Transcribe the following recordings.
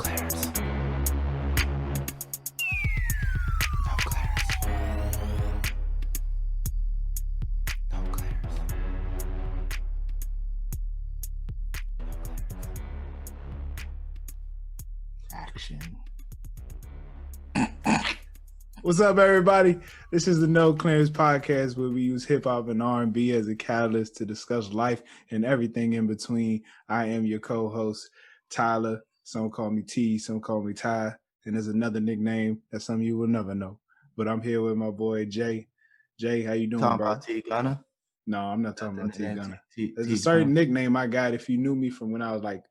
Claire's. No Claire's. No Claire's. Action. What's up, everybody? This is the No Clearance podcast, where we use hip hop and R&B as a catalyst to discuss life and everything in between. I am your co-host, Tyler. Some call me T, some call me Ty, and there's another nickname that some of you will never know. But I'm here with my boy Jay. Jay, how you doing, Talking bro? about T Gunna? No, I'm not talking about T Gunna. There's T a certain nickname I got. If you knew me from when I was like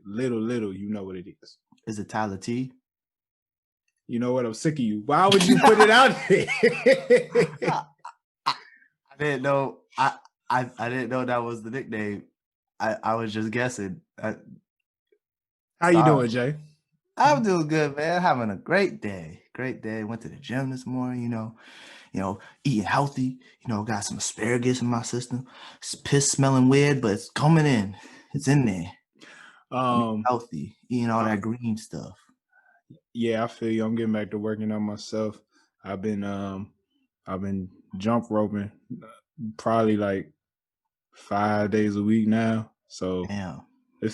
little, you know what it is. Is it Tyler T? You know what? I'm sick of you. Why would you put it out there? I didn't know. I didn't know that was the nickname. I was just guessing. How you doing, Jay? I'm doing good, man. Having a great day. Great day. Went to the gym this morning. You know, eating healthy. Got some asparagus in my system. It's piss smelling weird, but it's coming in. It's in there. Healthy. Eating all that green stuff. Yeah, I feel you. I'm getting back to working on myself. I've been jump roping probably like 5 days a week now. So Damn. I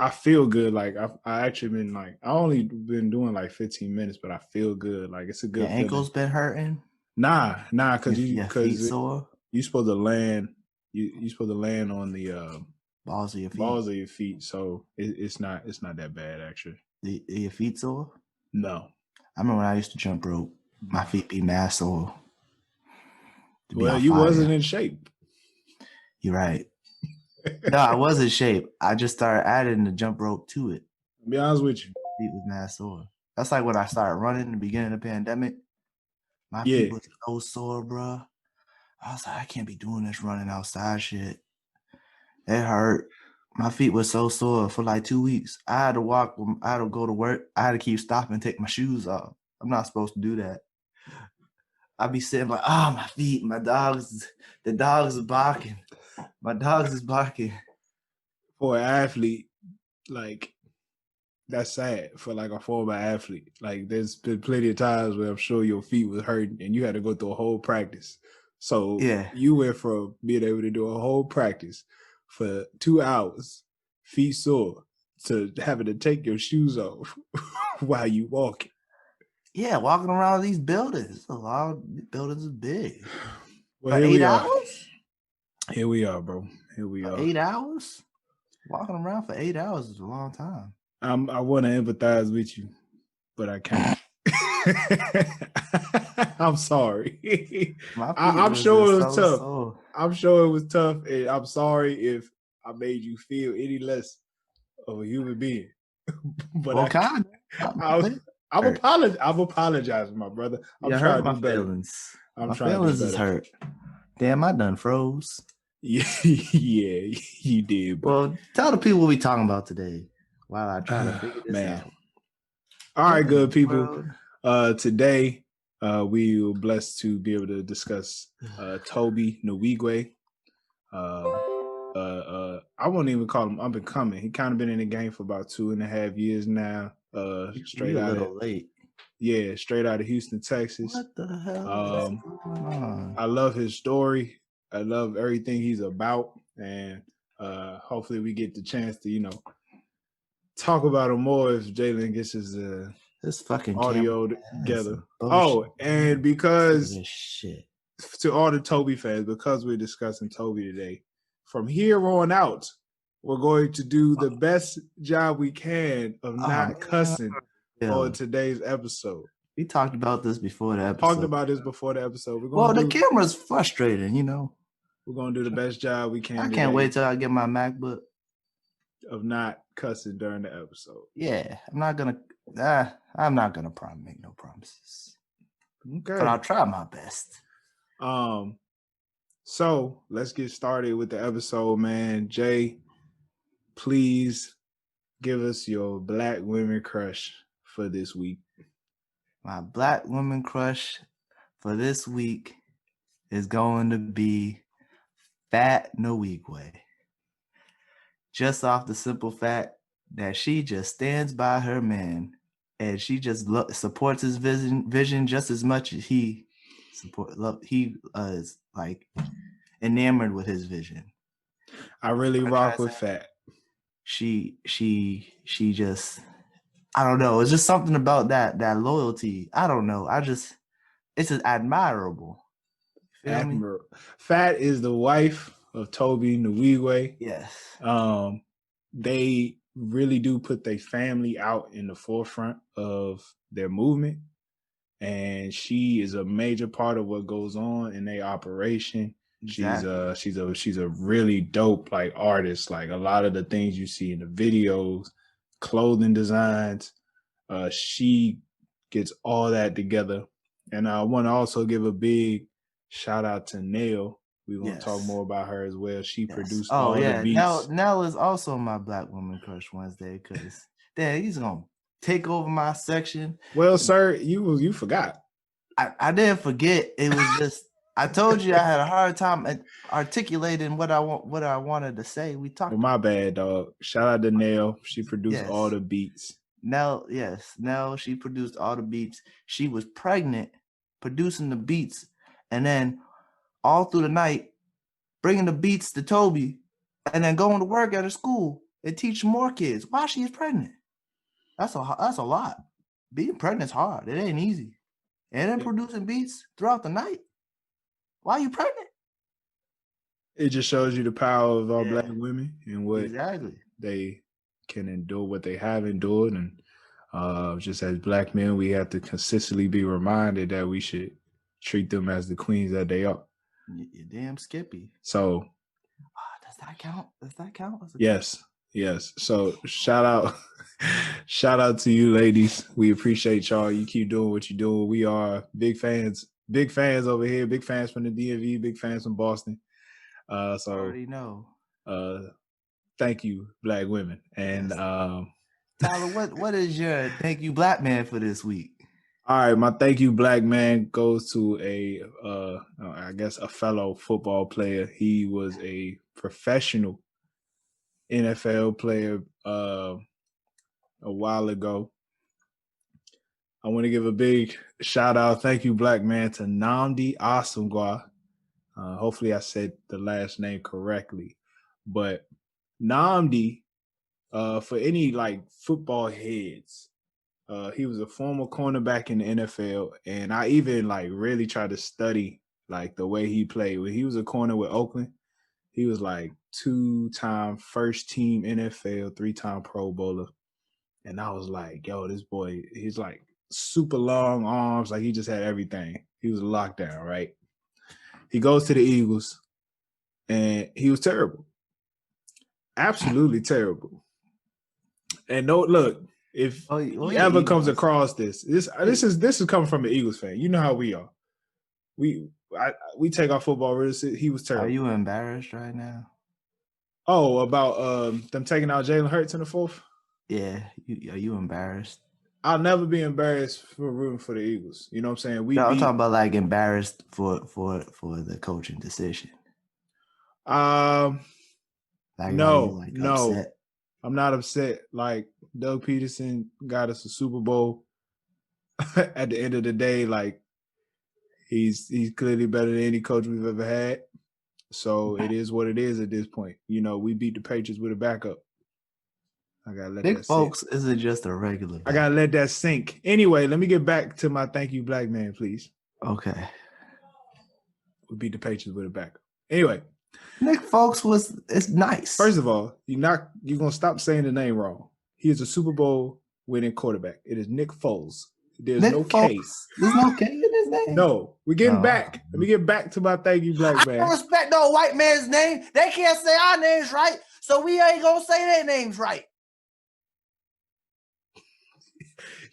feel good. Like I actually been like, I only been doing like 15 minutes, but I feel good. Like it's a good Your ankles feeling. been hurting? Nah, because your feet sore? You supposed to land. You supposed to land on the Balls of your feet. Balls of your feet. So it's not that bad actually. Your feet sore? No. I remember when I used to jump rope, my feet be mad sore. Well, you wasn't in shape. You're right. No, I was in shape. I just started adding the jump rope to it. I'll be honest with you. Feet was mad sore. That's like when I started running in the beginning of the pandemic. My feet was so sore, bro. I was like, I can't be doing this running outside shit. It hurt. My feet were so sore for like 2 weeks. I had to walk. I had to go to work. I had to keep stopping and take my shoes off. I'm not supposed to do that. I'd be sitting like, my feet, the dogs are barking. My dogs is barking. For an athlete, like, that's sad for like a former athlete. Like, there's been plenty of times where I'm sure your feet was hurting and you had to go through a whole practice. So yeah, you went from being able to do a whole practice for 2 hours, feet sore, to having to take your shoes off while you walking. Yeah, walking around these buildings. A lot of buildings is big. Well, for 8 hours? Here we are, bro. Here we are. 8 hours? Walking around for 8 hours is a long time. I want to empathize with you, but I can't. I'm sorry. I'm sure it was tough. I'm sure it was tough, and I'm sorry if I made you feel any less of a human being. But I'm apologizing, my brother. I'm trying to do better. Feelings. My feelings is hurt. Damn, I done froze. Yeah, you did. Bro. Well, tell the people what we talking about today while I try to figure this out. All right, good people. Today, we were blessed to be able to discuss Tobe Nwigwe. I won't even call him up and coming. He kind of been in the game for about 2.5 years now. Straight out of late. Yeah, straight out of Houston, Texas. What the hell is going on? I love his story. I love everything he's about, and hopefully we get the chance to, talk about him more if Jalen gets his fucking audio together. Oh, and because shit. To all the Tobe fans, because we're discussing Tobe today, from here on out, we're going to do the best job we can of not cussing on today's episode. We talked about this before the episode. The camera's frustrating, We're going to do the best job we can. I can't wait till I get my MacBook. Of not cussing during the episode. Yeah, I'm not gonna make no promises. Okay. But I'll try my best. So let's get started with the episode, man. Jay, please give us your Black women crush for this week. My Black woman crush for this week is going to be Fat Nwigwe. Just off the simple fact that she just stands by her man, and she just supports his vision just as much as he is like enamored with his vision. I really rock with Fat. She just, I don't know. It's just something about that loyalty. I don't know. It's admirable. Feel me? Fat is the wife of Tobe Nwigwe. Yes. They really do put their family out in the forefront of their movement, and she is a major part of what goes on in their operation. Exactly. She's a really dope like artist. Like a lot of the things you see in the videos, clothing designs, she gets all that together. And I want to also give a big shout out to Nail. We're going to talk more about her as well. She produced all the beats. Nell is also my Black Woman Crush Wednesday, because he's going to take over my section. Well, sir, you forgot. I didn't forget. It was just, I told you I had a hard time articulating what I wanted to say. We talked. Well, my bad, dog. Shout out to Nell. She produced all the beats. Nell, she produced all the beats. She was pregnant producing the beats, and then all through the night bringing the beats to Tobe, and then going to work at her school and teach more kids while she is pregnant. That's a lot. Being pregnant is hard. It ain't easy. And then producing beats throughout the night while you pregnant. It just shows you the power of our Black women and what they can endure, what they have endured. And just as Black men, we have to consistently be reminded that we should treat them as the queens that they are. You're damn Skippy. So does that count? Yes. So shout out to you ladies. We appreciate y'all. You keep doing what you're doing. We are big fans over here, big fans from the DMV, big fans from Boston. So I already know. Thank you, Black women. And Tyler, what is your thank you, Black man, for this week? All right, my thank you, Black man, goes to I guess a fellow football player. He was a professional NFL player a while ago. I want to give a big shout out, thank you, Black man, to Nnamdi Asomugha. Hopefully I said the last name correctly. But Nnamdi, for any like football heads, he was a former cornerback in the NFL, and I even like really tried to study like the way he played. When he was a corner with Oakland, he was like 2-time first team NFL, 3-time Pro Bowler. And I was like, yo, this boy, he's like super long arms. Like he just had everything. He was locked down, right? He goes to the Eagles and he was terrible. Absolutely terrible. And look, if he ever comes across this is coming from an Eagles fan. You know how we are. We take our football really. He was terrible. Are you embarrassed right now? Oh, about them taking out Jalen Hurts in the fourth? Yeah. Are you embarrassed? I'll never be embarrassed for rooting for the Eagles. You know what I'm saying? I'm talking about like embarrassed for the coaching decision. No. Upset? I'm not upset. Like Doug Peterson got us a Super Bowl. At the end of the day, like he's clearly better than any coach we've ever had. So it is what it is at this point. You know, we beat the Patriots with a backup. I gotta let Nick that Folks sink. isn't just a regular backup. I gotta let that sink. Anyway, let me get back to my thank you, Black man, please. Okay. We beat the Patriots with a backup. Anyway. Nick Folks it's nice. First of all, you're gonna stop saying the name wrong. He is a Super Bowl winning quarterback. It is Nick Foles. There's no K. There's no K in his name. No, we're getting back. Let me get back to my thank you, Black man. I don't respect no white man's name. They can't say our names right, so we ain't gonna say their names right.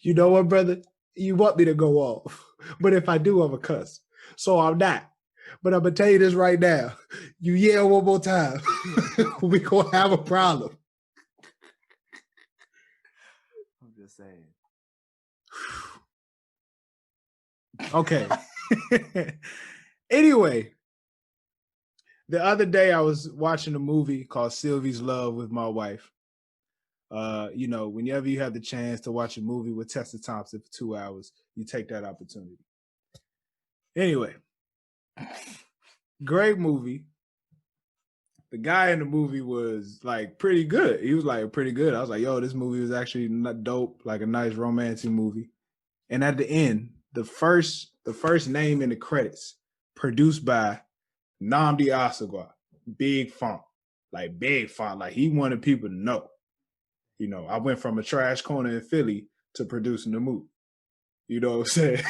You know what, brother? You want me to go off, but if I do, I'm a cuss. So I'm not. But I'm going to tell you this right now. You yell one more time, we going to have a problem. I'm just saying. Okay. Anyway, the other day I was watching a movie called Sylvie's Love with my wife. Whenever you have the chance to watch a movie with Tessa Thompson for 2 hours, you take that opportunity. Anyway, great movie. The guy in the movie was like pretty good. He was like pretty good. I was like, yo, this movie was actually not dope, like a nice romantic movie. And at the end, the first name in the credits, produced by Nnamdi Asagwa, big font. Like he wanted people to know. I went from a trash corner in Philly to producing the movie. You know what I'm saying?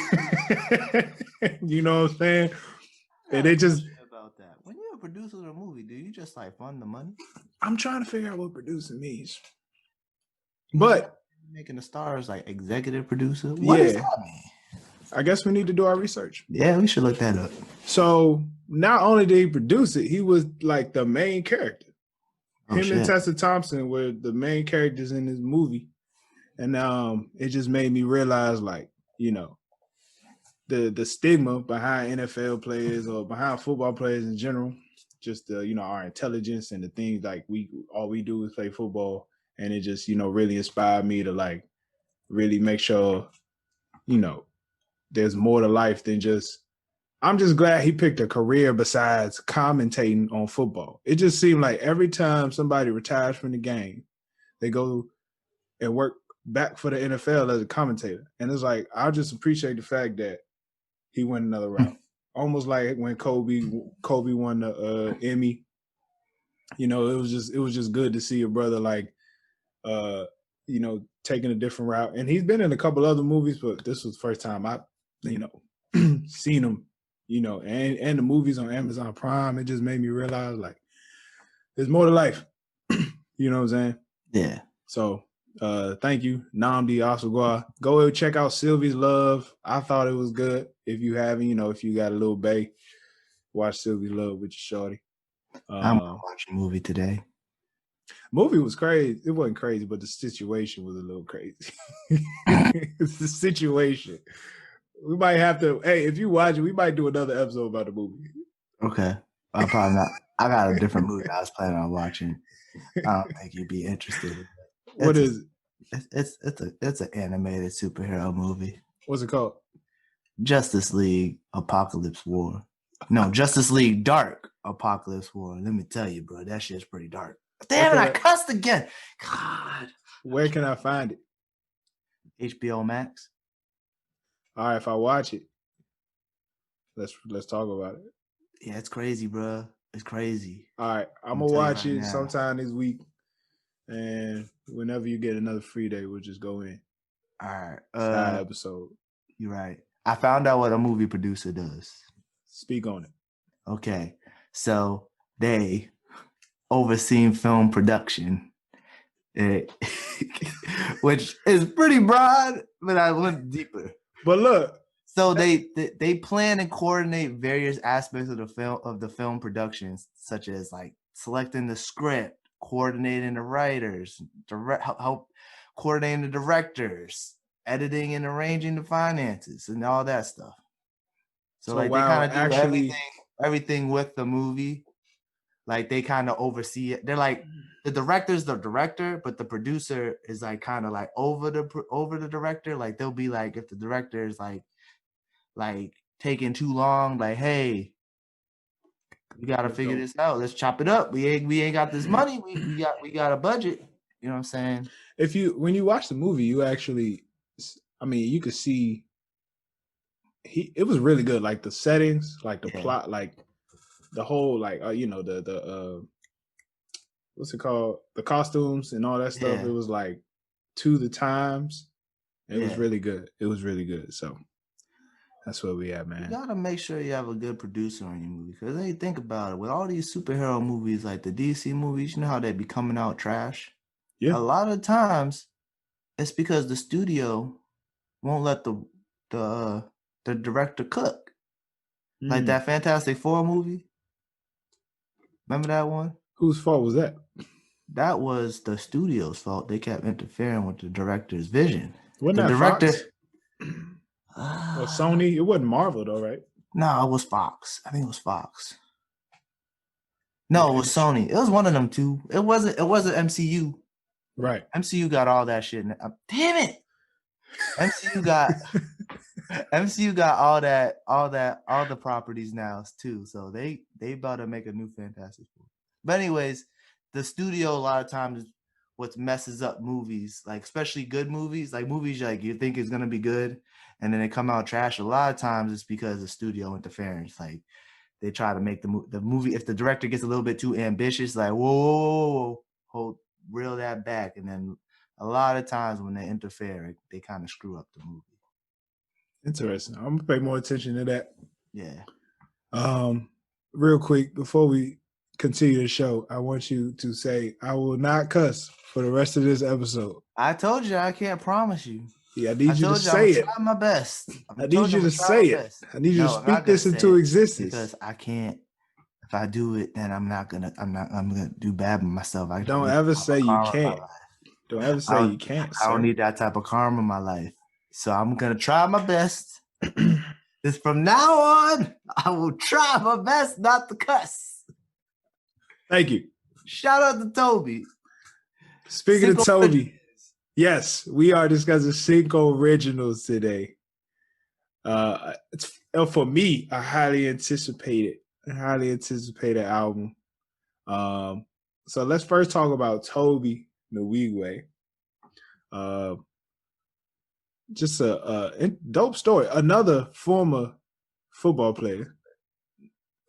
You know what I'm saying? And they just about that. When you're a producer of a movie, do you just like fund the money? I'm trying to figure out what producing means. But making the stars like executive producer. What does that mean? I guess we need to do our research. Yeah, we should look that up. So not only did he produce it, he was like the main character. Him and Tessa Thompson were the main characters in this movie. And it just made me realize, like, the stigma behind NFL players or behind football players in general, just our intelligence and the things like all we do is play football. And it just, really inspired me to like really make sure, there's more to life than just, I'm just glad he picked a career besides commentating on football. It just seemed like every time somebody retires from the game, they go and work back for the NFL as a commentator. And it's like, I just appreciate the fact that he went another route. Almost like when Kobe won the Emmy. It was just good to see a brother like taking a different route. And he's been in a couple other movies, but this was the first time I, seen him, and the movies on Amazon Prime. It just made me realize like there's more to life. You know what I'm saying? Yeah. So thank you, Nnamdi Asagwa. Go check out Sylvie's Love. I thought it was good. If you haven't, if you got a little bae, watch Sylvie's Love with your shorty. I'm gonna watch a movie today. Movie was crazy. It wasn't crazy, but the situation was a little crazy. It's the situation. We might have to. Hey, if you watch it, we might do another episode about the movie. Okay, I'm probably not. I got a different movie I was planning on watching. I don't think you'd be interested. What is it? It's an animated superhero movie. What's it called? Justice League Apocalypse War. No, Justice League Dark Apocalypse War. Let me tell you, bro, that shit's pretty dark. Damn it, I cussed again. God. Where can I find it? HBO Max. All right, if I watch it, let's talk about it. Yeah, it's crazy, bro. It's crazy. All right, I'm gonna watch it sometime this week, and whenever you get another free day, we'll just go in. All right, side episode. You're right. I found out what a movie producer does. Speak on it. Okay, so they overseen film production, which is pretty broad, but I went deeper. But look, so they plan and coordinate various aspects of the film productions, such as like selecting the script, coordinating the writers, help coordinating the directors, editing and arranging the finances, and all that stuff. So like they kind of do everything with the movie. Like they kind of oversee it. They're like the director's the director, but the producer is like kind of like over the director. Like they'll be like, if the director is like taking too long, like, hey, we gotta figure this out. Let's chop it up. We ain't got this money. We got a budget. You know what I'm saying? When you watch the movie, you actually, you could see it was really good. Like the settings, like the plot, like the whole, like the what's it called? The costumes and all that stuff. It was like to the times. It was really good. It was really good. So that's where we at, man. You gotta make sure you have a good producer on your movie, because hey, think about it. With all these superhero movies, like the DC movies, you know how they be coming out trash. Yeah. A lot of times, it's because the studio won't let the director cook. Like that Fantastic Four movie. Remember that one? Whose fault was that? That was the studio's fault. They kept interfering with the director's vision. Wasn't the that director? Fox? Or Sony? It wasn't Marvel though, right? No, it was Fox. I think it was Fox. No, it was Sony. It was one of them two. It wasn't MCU. Right. MCU got all that shit. Damn it. MCU got all the properties now too. So they about to make a new Fantastic Four. But anyways, the studio a lot of times what messes up movies, like especially good movies, like movies like you think is gonna be good, and then they come out trash. A lot of times it's because of studio interference. Like they try to make the movie. If the director gets a little bit too ambitious, like whoa, hold, reel that back, and then a lot of times when they interfere, they kind of screw up the movie. Interesting. I'm gonna pay more attention to that. Yeah. Real quick before we continue the show, I want you to say I will not cuss for the rest of this episode. I told you I can't promise you. Yeah, I need you to say it. I'm trying my best. I need you to say it. I need you to speak this into existence. Because I can't. If I do it, then I'm gonna do bad with myself. Don't ever say you can't. Don't ever say you can't. I don't need that type of karma in my life. So I'm gonna try my best. Just from now on, I will try my best not to cuss. Thank you. Shout out to Tobe. Speaking of Tobe, yes, we are discussing CINCORIGINALS today. It's for me a highly anticipated album. So let's first talk about Tobe Nwigwe. Just a dope story. Another former football player.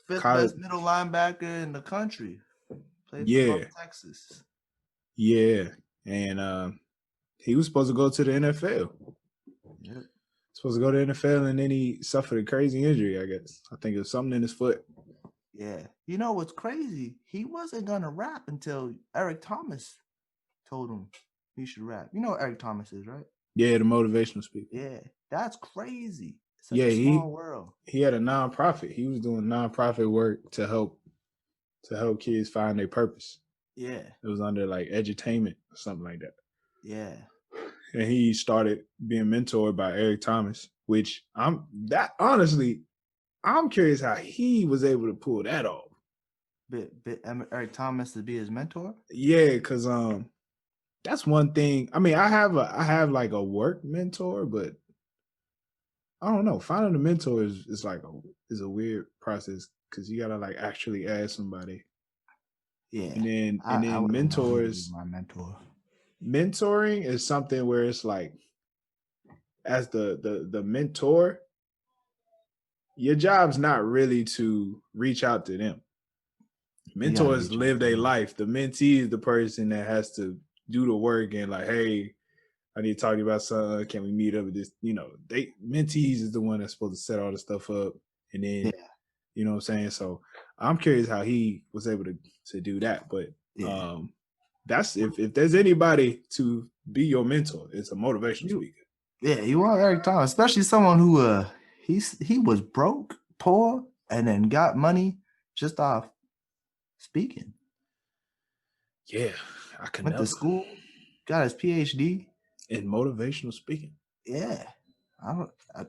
Fifth best middle linebacker in the country. Played for Texas. Yeah. And he was supposed to go to the NFL. Yep. Supposed to go to the NFL, and then he suffered a crazy injury, I guess. I think it was something in his foot. Yeah. You know what's crazy? He wasn't going to rap until Eric Thomas told him he should rap. You know what Eric Thomas is, right? Yeah, the motivational speaker. Yeah. That's crazy. It's such a small world. He had a nonprofit. He was doing nonprofit work to help kids find their purpose. Yeah. It was under like edutainment or something like that. Yeah. And he started being mentored by Eric Thomas, which I'm curious how he was able to pull that off. Eric Thomas to be his mentor? Yeah, because that's one thing. I mean, I have like a work mentor, but I don't know. Finding a mentor is a weird process because you gotta like actually ask somebody. Yeah. And then mentors. My mentor. Mentoring is something where it's like, as the mentor, your job's not really to reach out to them. Mentors live their life. The mentee is the person that has to do the work and like, hey, I need to talk to you about something. Can we meet up with this? You know, mentees is the one that's supposed to set all the stuff up, and then you know what I'm saying. So I'm curious how he was able to do that. But that's if there's anybody to be your mentor, it's a motivational speaker. Yeah, you want Eric Thomas, especially someone who he was broke, poor, and then got money just off speaking. Yeah, I can went to school, got his PhD in motivational speaking. Yeah,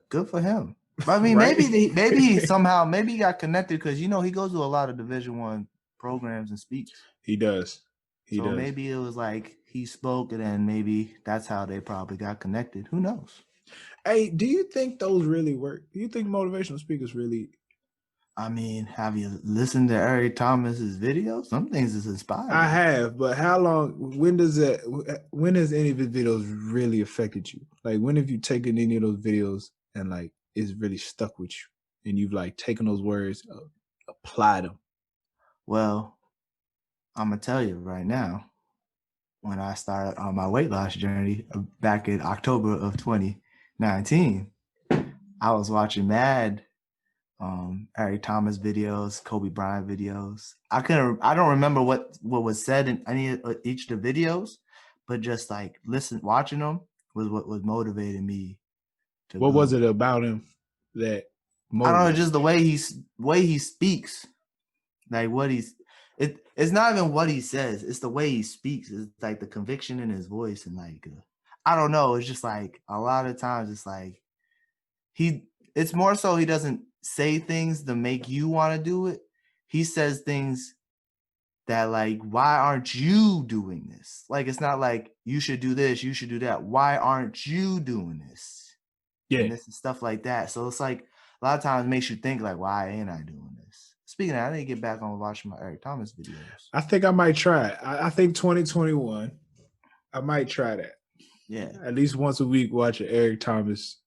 good for him. But I mean, right? maybe somehow he got connected because he goes to a lot of Division I programs and speaks. He does. So maybe it was like he spoke, and then maybe that's how they probably got connected. Who knows? Hey, do you think those really work? Do you think motivational speakers really? I mean, have you listened to Eric Thomas's videos? Some things is inspiring. I have, but how long? When has any of his videos really affected you? Like, when have you taken any of those videos and like it's really stuck with you, and you've like taken those words, applied them? Well, I'm gonna tell you right now. When I started on my weight loss journey back in October of 2019, I was watching mad Eric Thomas videos, Kobe Bryant videos. I don't remember what was said in any of each of the videos, but just like watching them was what was motivating me. What was it about him that motivated? I don't know, just the way he speaks, like it's not even what he says, it's the way he speaks. It's like the conviction in his voice, and like I don't know, it's just like a lot of times it's like it's more so he doesn't say things to make you want to do it. He says things that like, why aren't you doing this? Like, it's not like you should do this, you should do that. Why aren't you doing this? Yeah. And this and stuff like that. So it's like a lot of times it makes you think like, why ain't I doing this? Speaking of that, I need to get back on watching my Eric Thomas videos. I think I might try it. I think 2021, I might try that. Yeah. At least once a week, watch an Eric Thomas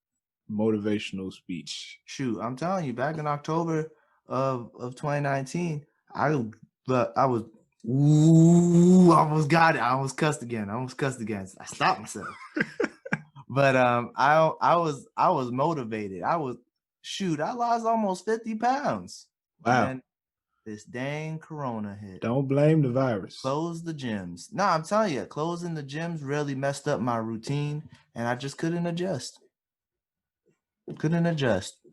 motivational speech. Shoot, I'm telling you, back in October of 2019, I was I almost got it. I almost cussed again. I stopped myself. But I was motivated. I lost almost 50 pounds. Wow. And this dang corona hit. Don't blame the virus. Close the gyms. No, I'm telling you, closing the gyms really messed up my routine, and I just couldn't adjust. And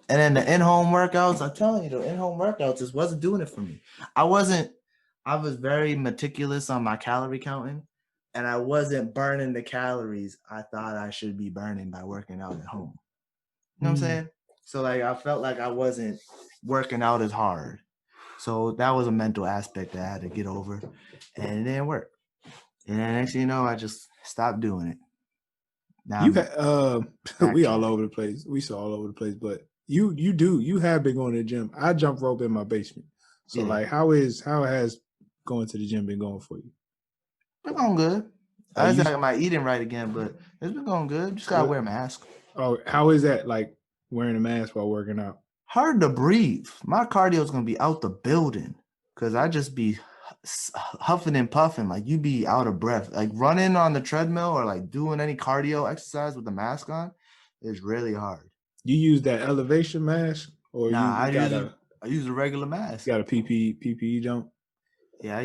then the in-home workouts, I'm telling you, the in-home workouts just wasn't doing it for me. I was very meticulous on my calorie counting, and I wasn't burning the calories I thought I should be burning by working out at home. You know what I'm saying? So like I felt like I wasn't working out as hard. So that was a mental aspect that I had to get over, and it didn't work. And then next thing you know, I just stopped doing it. Now we all over the place. We saw all over the place, but you have been going to the gym. I jump rope in my basement. So Yeah. like how has going to the gym been going for you? It's going good. I just got my eating right again, but it's been going good. Just gotta wear a mask. Oh, how is that like wearing a mask while working out? Hard to breathe. My cardio is gonna be out the building because I just be huffing and puffing, like you be out of breath. Like running on the treadmill or like doing any cardio exercise with the mask on is really hard. You use that elevation mask, or nah? I use a regular mask. You got a PPE jump? Yeah,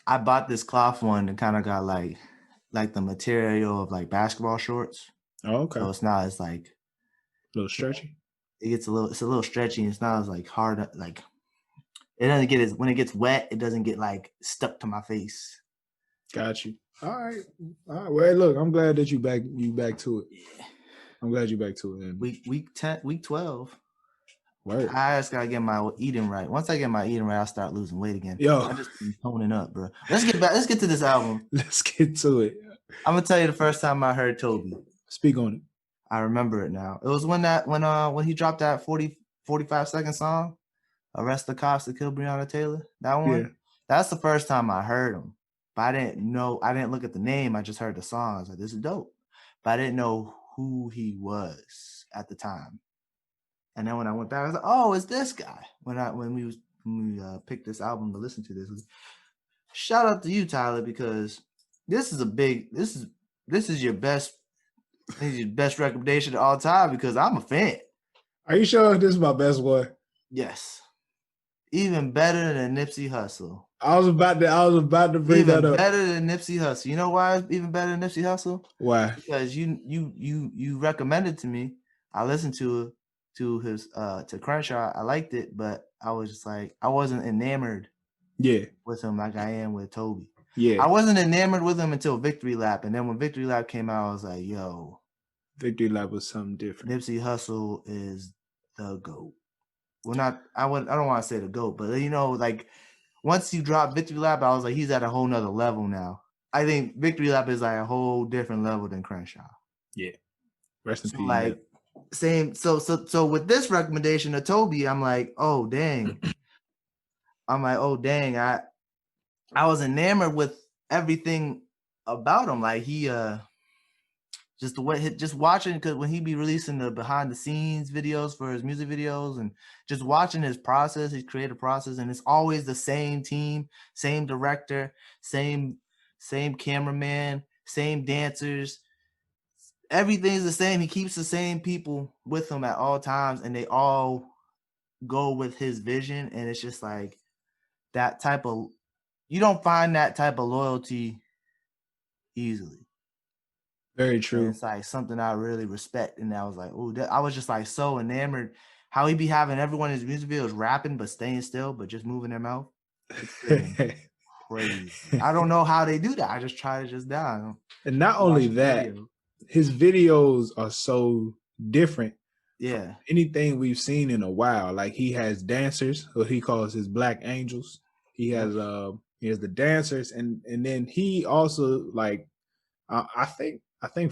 I bought this cloth one that kind of got like the material of like basketball shorts. Oh, okay. So it's like a little stretchy. It's a little stretchy. And it's not as like hard. Like it doesn't get when it gets wet, it doesn't get like stuck to my face. Got you. All right. Well, look, I'm glad that you back to it. Yeah. I'm glad you back to it. Man. Week 10, week 12. Word. I just gotta get my eating right. Once I get my eating right, I'll start losing weight again. Yo, I just been toning up, bro. Let's get to this album. Let's get to it. I'm gonna tell you the first time I heard Tobe. Speak on it. I remember it now. It was when he dropped that 45-second song, Arrest the Cops to Kill Breonna Taylor. That one. Yeah. That's the first time I heard him. But I didn't look at the name. I just heard the song. I was like, this is dope. But I didn't know who he was at the time. And then when I went back, I was like, oh, it's this guy. When we picked this album to listen to this. Shout out to you, Tyler, because this is your best recommendation of all time because I'm a fan. Are you sure this is my best one? Yes. Even better than Nipsey Hussle. I was about to bring even that up. Better than Nipsey Hussle. You know why it's even better than Nipsey Hussle? Why? Because you recommended to me. I listened to his to Crenshaw. I liked it, but I was just like I wasn't enamored. Yeah. With him like I am with Tobe. Yeah. I wasn't enamored with him until Victory Lap, and then when Victory Lap came out, I was like, yo. Victory Lap was something different. Nipsey Hussle is the GOAT. Well, I don't want to say the GOAT, but you know, like once you drop Victory Lap, I was like, he's at a whole nother level now. I think Victory Lap is like a whole different level than Crenshaw. Yeah. Rest in peace. Like same. So with this recommendation of Tobe, I'm like, oh dang. I was enamored with everything about him. Like he just watching, because when he be releasing the behind the scenes videos for his music videos and just watching his process, his creative process, and it's always the same team, same director, same cameraman, same dancers. Everything's the same. He keeps the same people with him at all times, and they all go with his vision. And it's just like that type of, you don't find that type of loyalty easily. Very true. And it's like something I really respect. And I was like, oh, I was just like so enamored how he be having everyone in his music videos rapping, but staying still, but just moving their mouth. It's crazy. I don't know how they do that. I just try to just down. And not only that, his videos are so different. Yeah. Anything we've seen in a while. Like he has dancers, who he calls his Black Angels. He has He has the dancers, and then he also like I think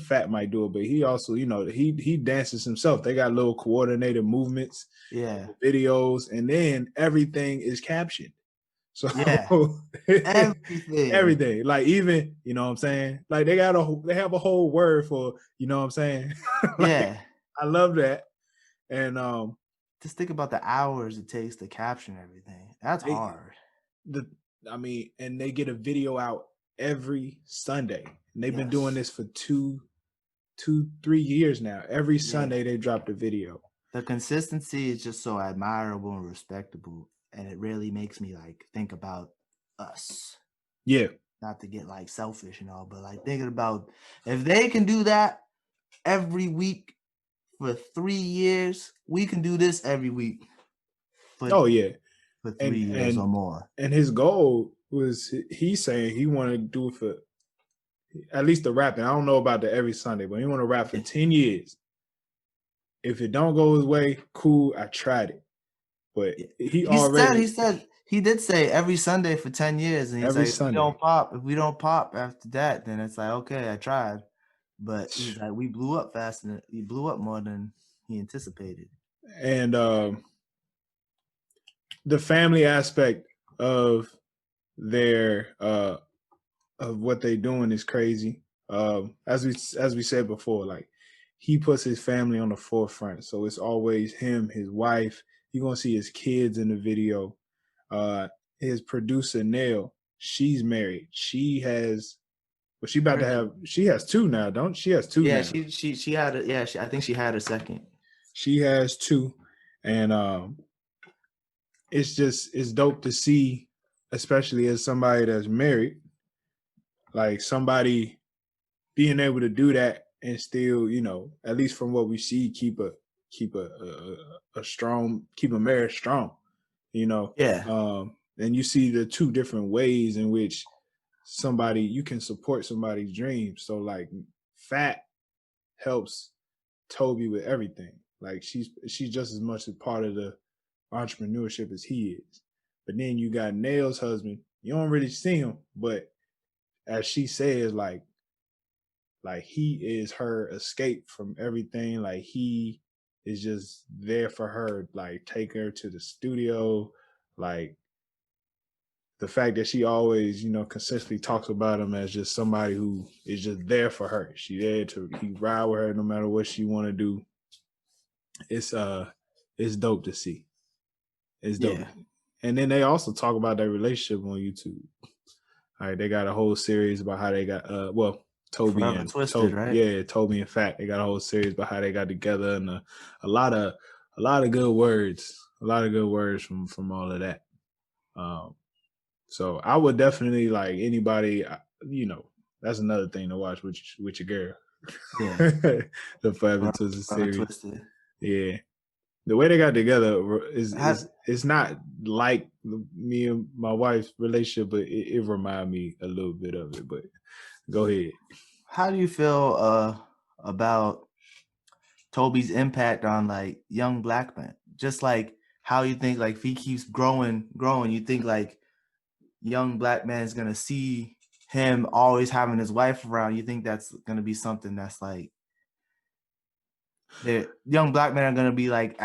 Fat might do it, but he also he dances himself. They got little coordinated movements, Yeah, videos, and then everything is captioned. So yeah, everything. everything, like even what I'm saying, like they have a whole word for what I'm saying. Like, Yeah, I love that, and just think about the hours it takes to caption everything. That's they hard. and they get a video out every Sunday, and they've been doing this for 3 years now. Every Sunday they dropped a video. The consistency is just so admirable and respectable, and it really makes me like think about us. Yeah, not to get like selfish and all, but like thinking about if they can do that every week for 3 years, we can do this every week. Oh yeah, for 3 years or more. And his goal was, he's saying he wanted to do it for at least the rapping. I don't know about the every Sunday, but he want to rap for 10 years. If it don't go his way, cool. I tried it, but he did say every Sunday for 10 years, and he's like, Sunday. If we don't pop after that, then it's like, okay, I tried, but he's like, we blew up fast, and he blew up more than he anticipated. And the family aspect of their of what they doing is crazy. As we said before, like he puts his family on the forefront, so it's always him, his wife. You're gonna see his kids in the video. His producer Nell, she's married. She has she has two now, don't she? Has two yeah, now. she had I think she had a second. She has two, and it's dope to see, especially as somebody that's married, like somebody being able to do that and still, at least from what we see, keep a marriage strong, Yeah. And you see the two different ways in which you can support somebody's dreams. So like Fat helps Tobe with everything. Like she's just as much a part of the entrepreneurship as he is. But then you got Nail's husband. You don't really see him, but as she says, like he is her escape from everything. Like he is just there for her, like take her to the studio. Like the fact that she always, consistently talks about him as just somebody who is just there for her. He ride with her no matter what she want to do. It's dope to see. It's dope. Yeah. And then they also talk about their relationship on YouTube. All right, they got a whole series about how they got Tobe Forever and Twisted, Tobe, right? Yeah, Tobe and Fat. They got a whole series about how they got together, and a lot of good words. A lot of good words from all of that. So I would definitely, like anybody, that's another thing to watch with your girl. Yeah. The Forever Twisted series. Yeah. The way they got together is it's not like me and my wife's relationship, but it reminded me a little bit of it. But go ahead. How do you feel about Tobe's impact on like young black men? Just like how you think, like if he keeps growing, you think like young black man is gonna see him always having his wife around? You think that's gonna be something that's like the young black men are gonna be like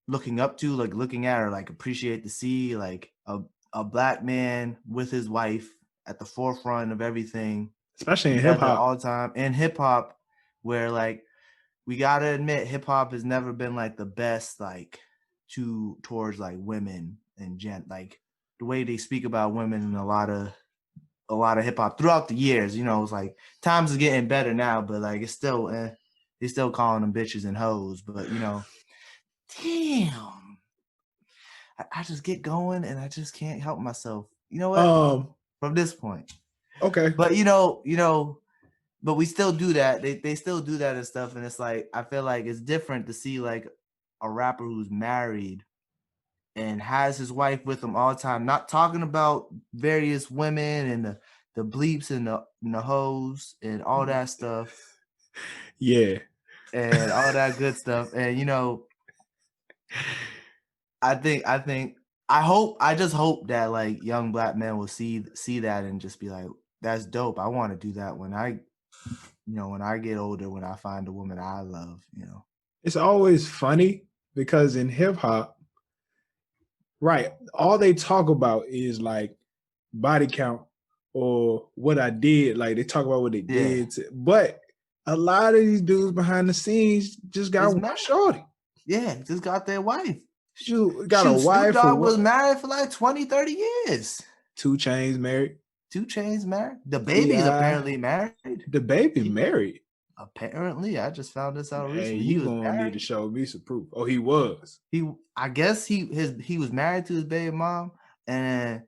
looking up to, like looking at, or like appreciate to see like a black man with his wife at the forefront of everything, especially in hip hop all the time. In hip hop, where like we gotta admit, hip hop has never been like the best like towards like women and like the way they speak about women in a lot of hip hop throughout the years. It's like times is getting better now, but like it's still they're still calling them bitches and hoes. But damn, I just get going and I just can't help myself. You know what? From this point, okay. But but we still do that. They still do that and stuff, and it's like I feel like it's different to see like a rapper who's married and has his wife with him all the time, not talking about various women and the bleeps and the hoes and all that stuff. Yeah. And all that good stuff. And I think I just hope that like young black men will see that and just be like, that's dope. I want to do that when I get older, when I find a woman I love, It's always funny because in hip hop, right, all they talk about is like body count or what I did. Like they talk about what they did, but a lot of these dudes behind the scenes just got one shorty. Yeah, just got their wife. Shoot, got a wife. Snoop Dogg was married for like 20, 30 years. 2 Chainz married. 2 Chainz married. The baby's apparently married. The baby married. Apparently, I just found this out recently. Hey, you gonna need to show me some proof. Oh, he was. I guess he was married to his baby mom, and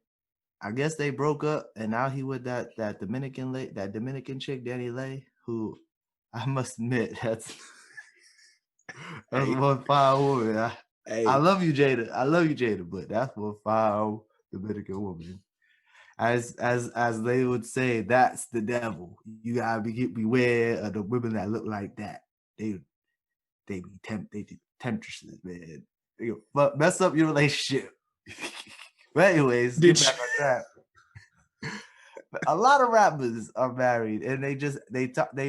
I guess they broke up, and now he with that Dominican chick, Danny Lay, who I must admit that's one fine woman. I love you, Jada, but that's one fine Dominican woman. As they would say, that's the devil. You gotta beware of the women that look like that. They be temptresses, man. They mess up your relationship. But anyways, get back on track. A lot of rappers are married, and they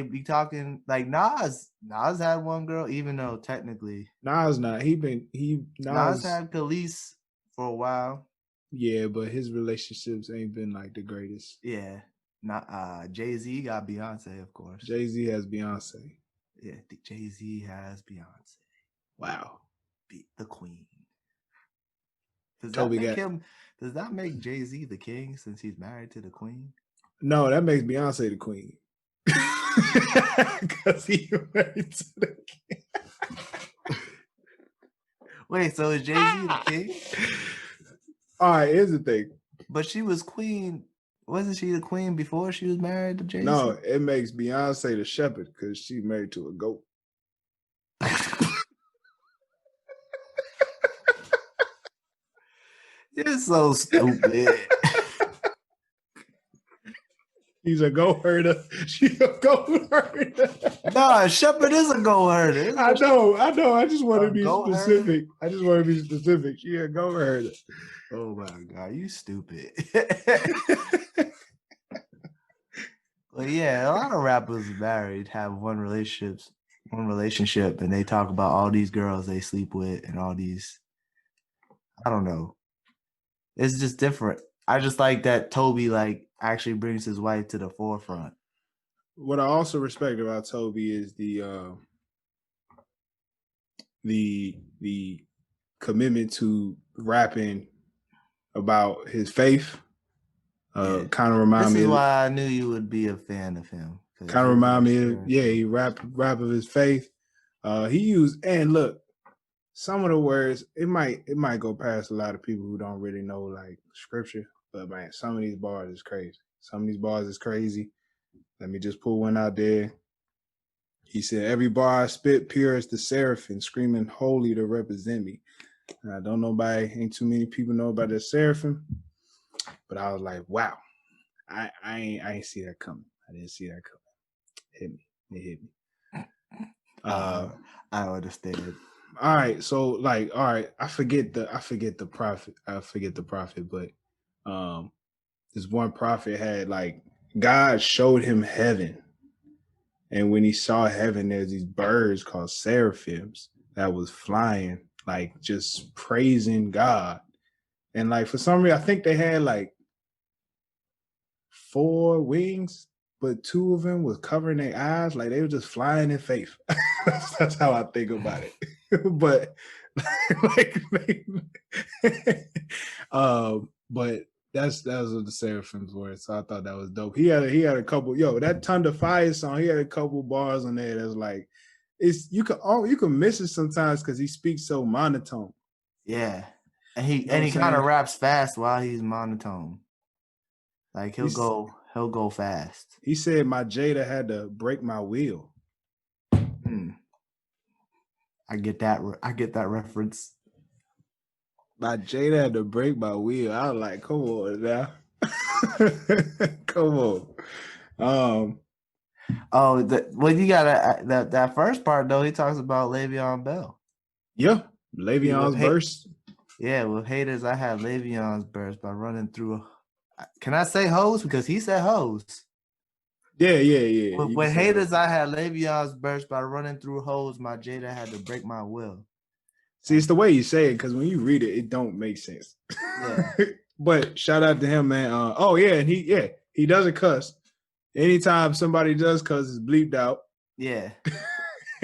be talking like Nas. Nas had one girl, even though technically Nas not. Nas had Khalees for a while. Yeah, but his relationships ain't been like the greatest. Yeah. Not Jay-Z got Beyonce, of course. Jay-Z has Beyonce. Yeah, Jay-Z has Beyonce. Wow. The queen. Does that make Jay-Z the king since he's married to the queen? No, that makes Beyonce the queen. Because he married to the king. Wait, so is Jay-Z the king? All right, here's the thing. But she was queen. Wasn't she the queen before she was married to Jay-Z? No, it makes Beyonce the shepherd because she's married to a goat. You're so stupid. He's a goat herder. She's a goat herder. Nah, shepherd is a goat herder. I know. I just want to be specific. She a goat herder. Oh my God, you stupid. Well, yeah, a lot of rappers married have one relationship, and they talk about all these girls they sleep with and all these. I don't know. It's just different. I just like that Tobe actually brings his wife to the forefront. What I also respect about Tobe is the commitment to rapping about his faith. Kind of remind me. This is why I knew you would be a fan of him. Kind of remind me of, he rap of his faith. He used, and look, some of the words, it might go past a lot of people who don't really know like scripture, but man, some of these bars is crazy. Let me just pull one out there. He said, every bar I spit pure as the seraphim, screaming holy to represent me. And I don't know ain't too many people know about the seraphim, but I was like, wow, I ain't see that coming. I didn't see that coming. It hit me. I understand. All right, so I forget the prophet, but this one prophet had like God showed him heaven, and when he saw heaven, there's these birds called seraphims that was flying, like just praising God, and like for some reason I think they had like 4 wings, but 2 of them was covering their eyes, like they were just flying in faith. That's how I think about it. But but that was what the seraphims were. So I thought that was dope. He had a couple. That Thunder Fire song. He had a couple bars on there that's like, you can miss it sometimes because he speaks so monotone. Yeah, and he kind of raps fast while he's monotone. Like he'll go fast. He said my Jada had to break my wheel. I get that reference. My Jada had to break my wheel. I was like, come on now. Come on. You got that first part though. He talks about Le'Veon Bell. Yeah, Le'Veon's verse. Yeah, with haters, I had Le'Veon's burst by running through. Can I say hoes? Because he said hoes. Yeah. With haters, I had Le'Veon's burst by running through hoes. My Jada had to break my will. See, it's the way you say it, because when you read it, it don't make sense. Yeah. But shout out to him, man. And he doesn't cuss. Anytime somebody does cuss, it's bleeped out. Yeah.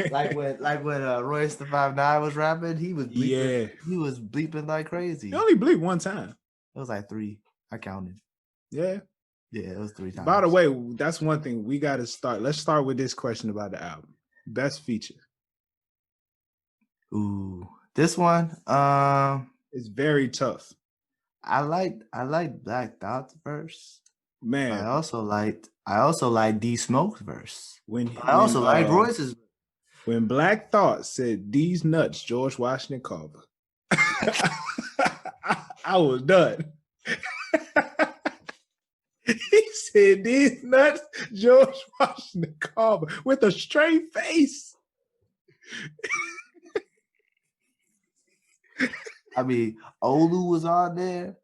like when Royce the 5'9" was rapping, he was bleeping. Yeah. He was bleeping like crazy. He only bleeped one time. It was like 3. I counted. Yeah. Yeah, it was 3 times. By the way, that's one thing we got to start. Let's start with this question about the album. Best feature. Ooh, this one. It's very tough. I like Black Thought's verse. Man, I also like D Smoke's verse. I also when, like Royce's. When Black Thought said "These nuts, George Washington Carver," I was done. He said, "These nuts, George Washington Carver," with a straight face. I mean, Olu was on there.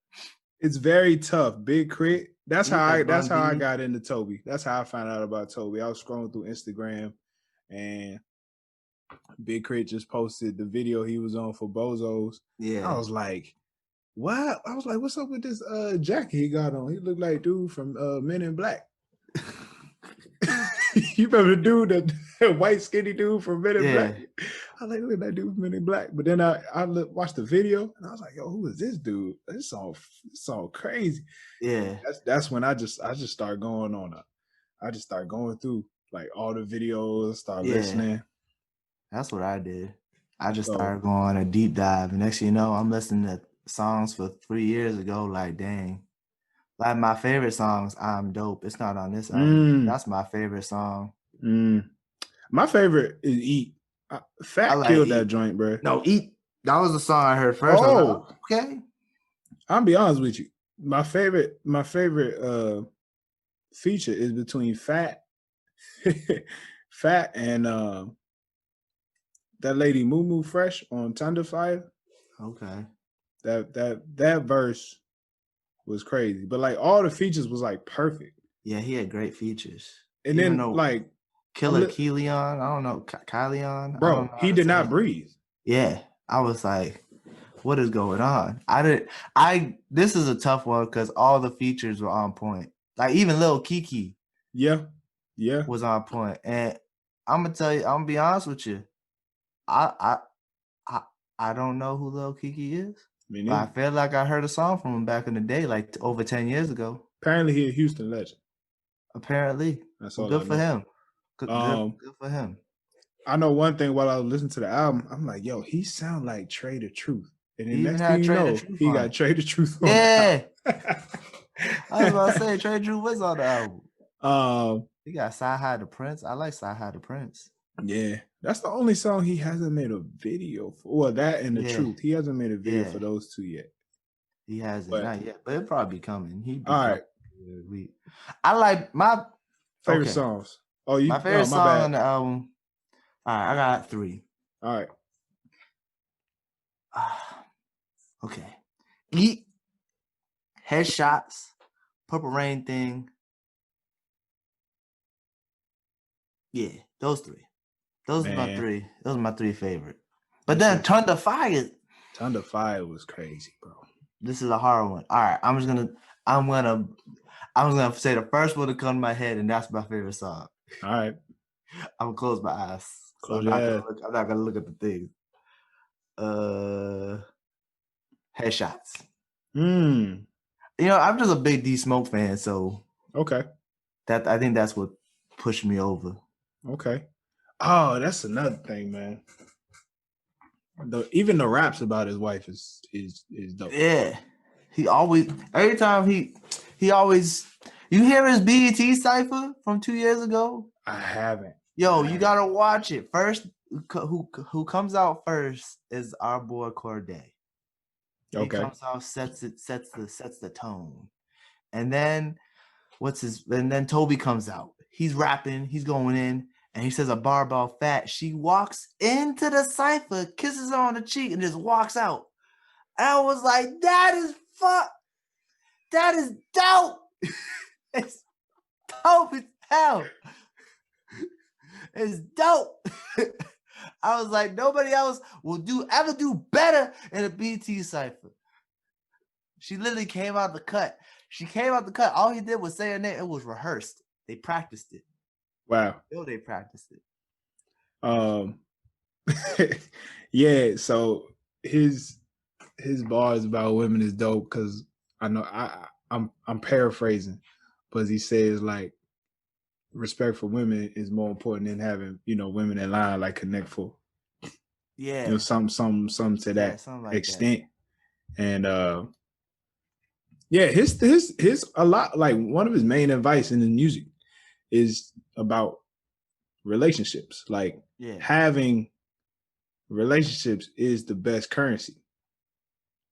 It's very tough. Big Crit. That's how I got into Tobe. That's how I found out about Tobe. I was scrolling through Instagram, and Big Crit just posted the video he was on for Bozos. Yeah. I was like, what? I was like, what's up with this jacket he got on? He looked like dude from Men in Black. You remember the dude, the white skinny dude from Men in Black? I was like, look at that dude from Men in Black. But then I watched the video and I was like, yo, who is this dude? This song crazy. Yeah. That's when I just started going on. I just started going through like all the videos, start listening. That's what I did. I just started going on a deep dive. And next thing you know, I'm listening to songs for 3 years ago. Like, dang. Like my favorite songs, I'm Dope. It's not on this album. That's my favorite song. My favorite is Eat. Fat killed that joint, bro. No, Eat. That was the song I heard first. Oh, okay. I'll be honest with you. My favorite feature is between Fat and that lady Moo Fresh on Thunder Fire. Okay. That verse was crazy. But like all the features was like perfect. Yeah, he had great features. And then like Killer Keleon, I don't know, Kyleon. Bro, he did not breathe. Yeah. I was like, what is going on? This is a tough one because all the features were on point. Like even Lil Kiki. Yeah. Was on point. And I'm gonna be honest with you. I don't know who Lil Kiki is. But I feel like I heard a song from him back in the day, like over 10 years ago. Apparently he a Houston legend. Apparently. That's all. Good for him. Good for him. I know one thing while I was listening to the album, I'm like, yo, he sound like Trey the Truth. And then next thing you know, he got Trey the Truth on I was about to say Trey Truth was on the album. He got Sci-Hi the Prince. I like Sci-Hi the Prince. Yeah. That's the only song he hasn't made a video for. Well, that and The Truth. He hasn't made a video for those two yet. He hasn't, not yet. But it'll probably be coming. All right. I like my favorite songs. My favorite song on the album. All right, I got 3. All right. Okay. Eat, Headshots, Purple Rain Thing. Yeah, those 3. Those are my 3. Those are my 3 favorite. But then Thunder Fire. Thunder Fire was crazy, bro. This is a hard one. All right, I'm gonna say the first one to come to my head, and that's my favorite song. All right. I'm gonna close my eyes. I'm not gonna look at the thing. Headshots. You know, I'm just a big D Smoke fan, so okay. I think that's what pushed me over. Okay. Oh, that's another thing, man. Even the raps about his wife is dope. Yeah. He always, every time he always, you hear his BET cypher from 2 years ago? I haven't. Yo, you gotta watch it. First, who comes out first is our boy Corday. Okay. He comes out, sets the tone. And then then Tobe comes out. He's rapping, he's going in, and he says a bar about Fat. She walks into the cypher, kisses her on the cheek, and just walks out. I was like, that is dope. It's dope as hell. It's dope. I was like, nobody else will ever do better in a BT cipher. She literally came out the cut. All he did was say her name. It was rehearsed. They practiced it. Wow. They practiced it. Yeah, so his bars about women is dope because I know I'm paraphrasing, but he says like respect for women is more important than having, women in line like connect for. Yeah. Some to that like extent. That. And yeah, his a lot, like one of his main advice in the music is about relationships. Like having relationships is the best currency.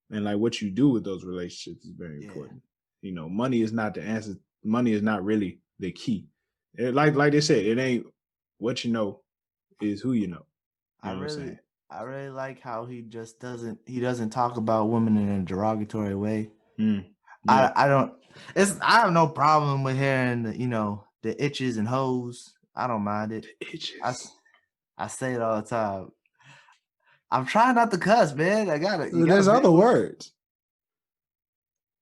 And like what you do with those relationships is very important. Money is not the answer. Money is not really the key. Like they said, it ain't what you know, is who you know. I really like how he just doesn't talk about women in a derogatory way. Yeah. I have no problem with hearing the itches and hoes. I don't mind it. Itches. I say it all the time. I'm trying not to cuss, man. There's other words.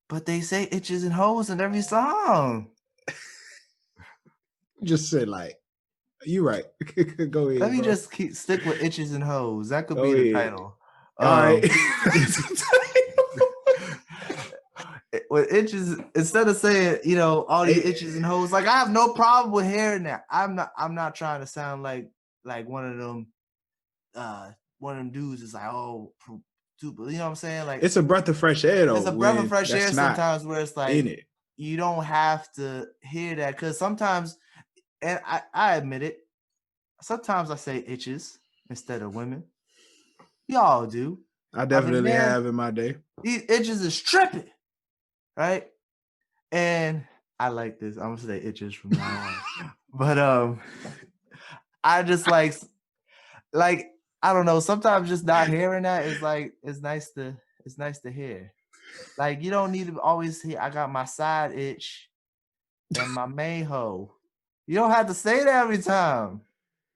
But they say itches and hoes in every song. Just say like, you right. Go ahead. Let me bro. just stick with itches and hoes. That could be the title. All right. With itches, instead of saying, all these itches and hoes, like I have no problem with hearing that. I'm not trying to sound like one of them dudes is like, oh, you know what I'm saying? Like it's a breath of fresh air though. It's a breath of fresh air sometimes where it's like you don't have to hear that, because sometimes, and I admit it, sometimes I say itches instead of women. Y'all do. I definitely have in my day. These itches is tripping, right? And I like this. I'm gonna say itches from now on. But I just like I don't know. Sometimes just not hearing that is like it's nice to hear. Like you don't need to always hear. I got my side itch and my main hoe. You don't have to say that every time.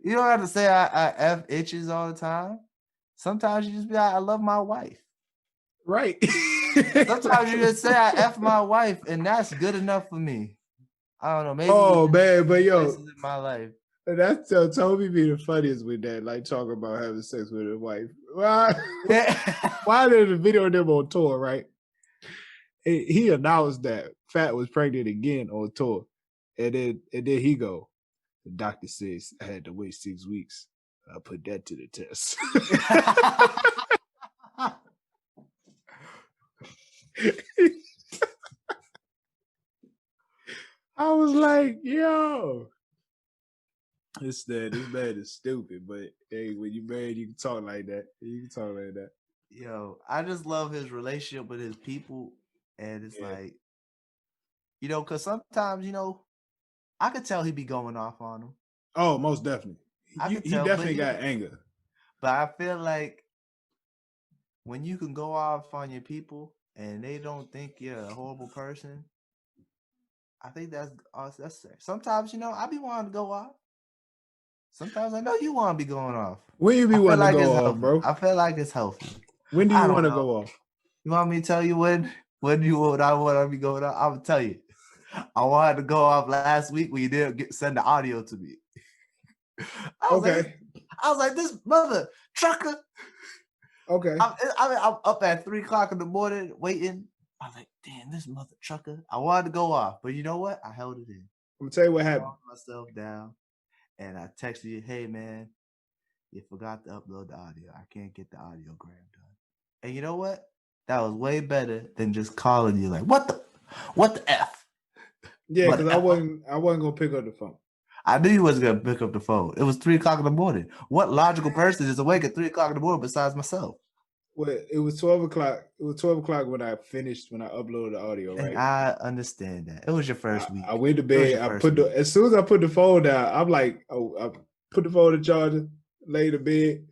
You don't have to say I F itches all the time. Sometimes you just be like, I love my wife. Right. Sometimes you just say I F my wife, and that's good enough for me. I don't know. Maybe man, but yo, in my life. That's Toby be the funniest with that, like talking about having sex with his wife. Why did the video of them on tour, right? He announced that Fat was pregnant again on tour. And then he go, the doctor says I had to wait 6 weeks. I put that to the test. I was like, yo. This man is stupid, but hey, when you married, you can talk like that. Yo, I just love his relationship with his people, and it's like, because sometimes, I could tell he be going off on them. Oh, most definitely. He definitely got anger. But I feel like when you can go off on your people and they don't think you're a horrible person, I think that's necessary. Sometimes, I be wanting to go off. Sometimes I know you want to be going off. When you be wanting to go off, bro? I feel like it's healthy. When do you want to go off? You want me to tell you when I want to be going off? I'm going to tell you. I wanted to go off last week when you didn't send the audio to me. I was like, this mother trucker. Okay. I'm up at 3:00 in the morning waiting. I was like, damn, this mother trucker. I wanted to go off, but you know what? I held it in. I'm going to tell you what happened. I calmed myself down, and I texted you, hey, man, you forgot to upload the audio. I can't get the audiogram done. And you know what? That was way better than just calling you like, what the F? Yeah, because I wasn't gonna pick up the phone. I knew you wasn't gonna pick up the phone. It was 3:00 in the morning. What logical person is awake at 3:00 in the morning besides myself? Well, it was 12 o'clock. It was 12 o'clock when I uploaded the audio, right? And I understand that. It was your first week. I went to bed. As soon as I put the phone down, I'm like, oh, I put the phone in charger, laid in bed,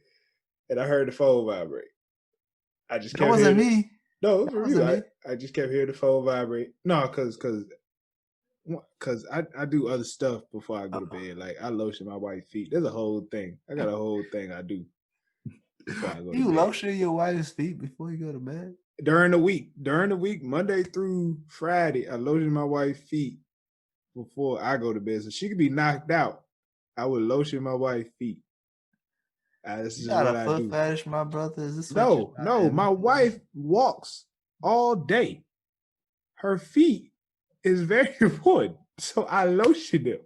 and I heard the phone vibrate. I just That kept wasn't hearing me. No, it was That for wasn't you. me. I just kept hearing the phone vibrate. No, because I do other stuff before I go to bed. Like I lotion my wife's feet. There's a whole thing. I got a whole thing I do before I go to You bed. lotion your wife's feet before you go to bed? During the week, Monday through Friday, I lotion my wife's feet before I go to bed. So she could be knocked out. I would lotion my wife's feet. This You is got what a I foot do. fetish, my brother? Is this what you're No, my wife walks all day. Her feet is very important. So I lotion them.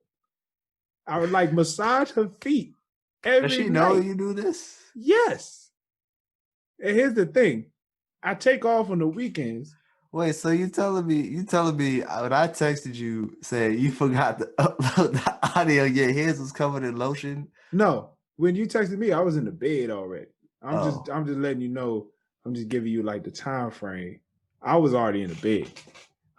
I would like massage her feet every Does she night. know you do this? Yes. And here's the thing. I take off on the weekends. Wait, so you telling me when I texted you saying you forgot to upload the audio, your hands was covered in lotion? No, when you texted me, I was in the bed already. I'm just Oh. letting you know. I'm just giving you like the time frame. I was already in the bed.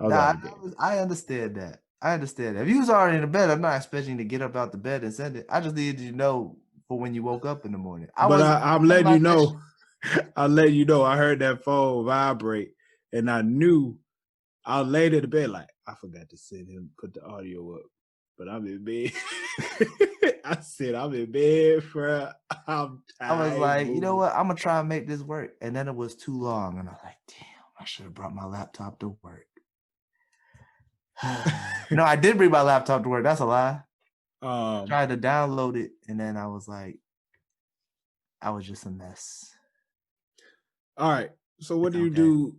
I understand that. If you was already in the bed, I'm not expecting you to get up out the bed and send it. I just needed you to know for when you woke up in the morning. I'm letting you know. I'll let you know. I heard that phone vibrate, and I knew. I laid in the bed like I forgot to sit and put the audio up, but I'm in bed. I said I'm in bed, bro. I'm tired. I was like, you know what? I'm gonna try and make this work, and then it was too long, and I was like, damn, I should have brought my laptop to work. No, I did bring my laptop to work. That's a lie. Tried to download it, and then I was like, I was just a mess. All right. So what do you do?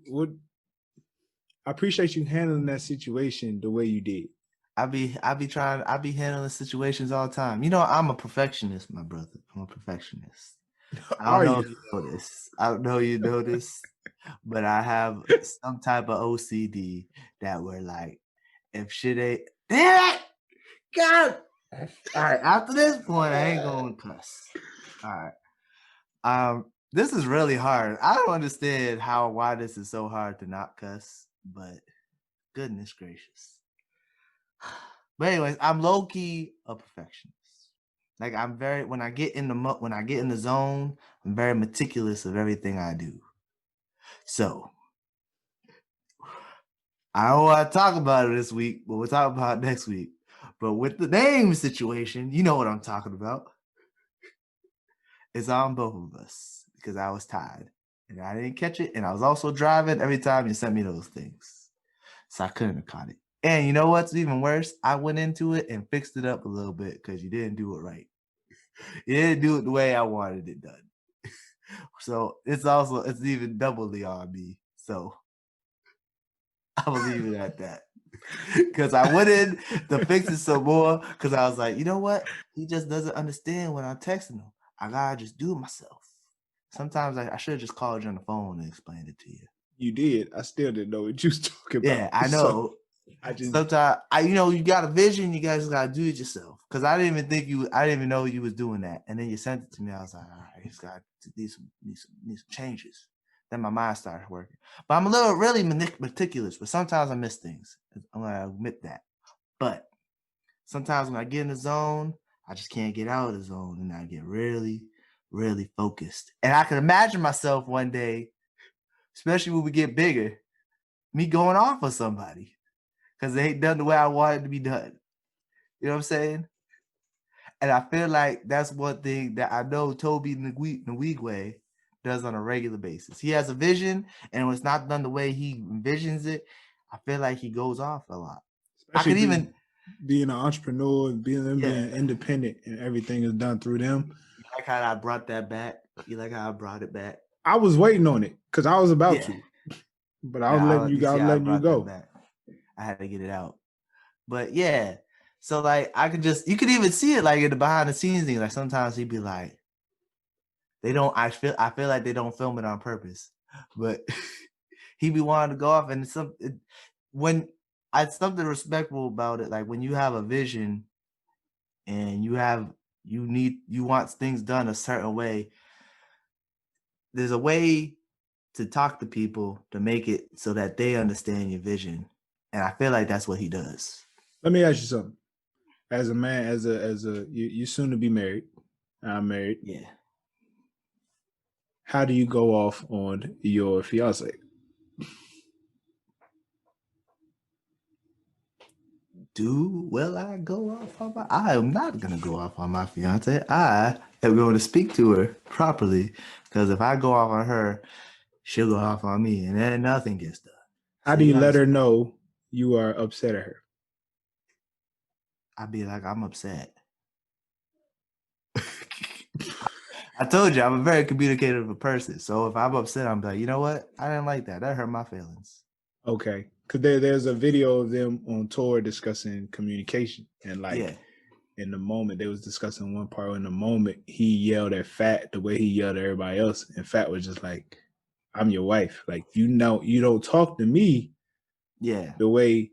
I appreciate you handling that situation the way you did. I be handling situations all the time. You know, I'm a perfectionist, my brother. I'm a perfectionist. I don't know if you know this. I don't know you know this, but I have some type of OCD that we're like, if shit ain't, damn it, God. All right, after this point, I ain't gonna cuss. All right. This is really hard. I don't understand why this is so hard to not cuss, but goodness gracious. But anyways, I'm low key a perfectionist. Like when I get in the zone, I'm very meticulous of everything I do. So I don't want to talk about it this week, but we'll talk about it next week. But with the name situation, you know what I'm talking about. It's on both of us because I was tired and I didn't catch it. And I was also driving every time you sent me those things. So I couldn't have caught it. And you know what's even worse? I went into it and fixed it up a little bit because you didn't do it right. You didn't do it the way I wanted it done. So it's even doubly on me. So I will leave it at that. Because I went in to fix it some more because I was like, you know what? He just doesn't understand when I'm texting him. I gotta just do it myself. Sometimes I should have just called you on the phone and explained it to you. You did. I still didn't know what you was talking about. Yeah, I know. Sometimes you got a vision, you guys gotta do it yourself. Because I didn't even know you was doing that. And then you sent it to me. I was like, all right, he's got need some changes. Then my mind started working. But I'm really meticulous, but sometimes I miss things. I'm gonna admit that. But sometimes when I get in the zone, I just can't get out of the zone, and I get really, really focused. And I can imagine myself one day, especially when we get bigger, me going off of somebody because they ain't done the way I wanted it to be done. You know what I'm saying? And I feel like that's one thing that I know Tobe Nwigwe does on a regular basis. He has a vision, and when it's not done the way he envisions it, I feel like he goes off a lot. Especially I could even being an entrepreneur and being independent, and everything is done through them. You like how I brought that back? You like how I brought it back? I was waiting on it because I was about to, but I was letting you go. I had to get it out. But yeah. So like you could even see it like in the behind the scenes thing. Like sometimes he'd be like, I feel like they don't film it on purpose. But he'd be wanting to go off, and something respectful about it. Like when you have a vision and you want things done a certain way, there's a way to talk to people to make it so that they understand your vision. And I feel like that's what he does. Let me ask you something. As a man, you soon to be married. I'm married. Yeah. how do you go off on your fiance? Will I go off on my? I am not gonna go off on my fiance. I am going to speak to her properly, because if I go off on her, she'll go off on me, and then nothing gets done. How So do you gotta let her know you are upset at her? I'd be like, I'm upset. I told you I'm a very communicative person. So if I'm upset, I'm like, you know what? I didn't like that. That hurt my feelings. Okay, because there's a video of them on tour discussing communication, and like Yeah. in the moment they was discussing one part. In the moment, he yelled at Fat the way he yelled at everybody else, and Fat was just like, "I'm your wife. Like, you know, you don't talk to me Yeah. the way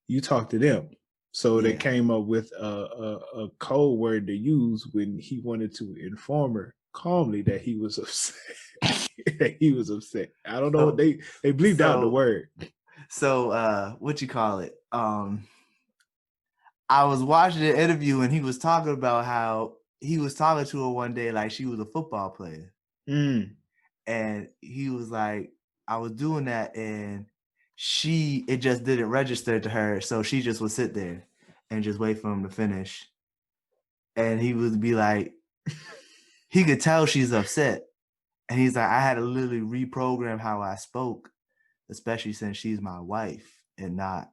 you talk to them." So they Yeah. came up with a code word to use when he wanted to inform her calmly that he was upset. That he was upset. I don't know. They bleeped out the word. So what you call it? I was watching an interview and he was talking about how he was talking to her one day like she was a football player. And he was like, I was doing that and it just didn't register to her. So she just would sit there and just wait for him to finish. And he would be like, he could tell she's upset. And he's like, I had to literally reprogram how I spoke, especially since she's my wife and not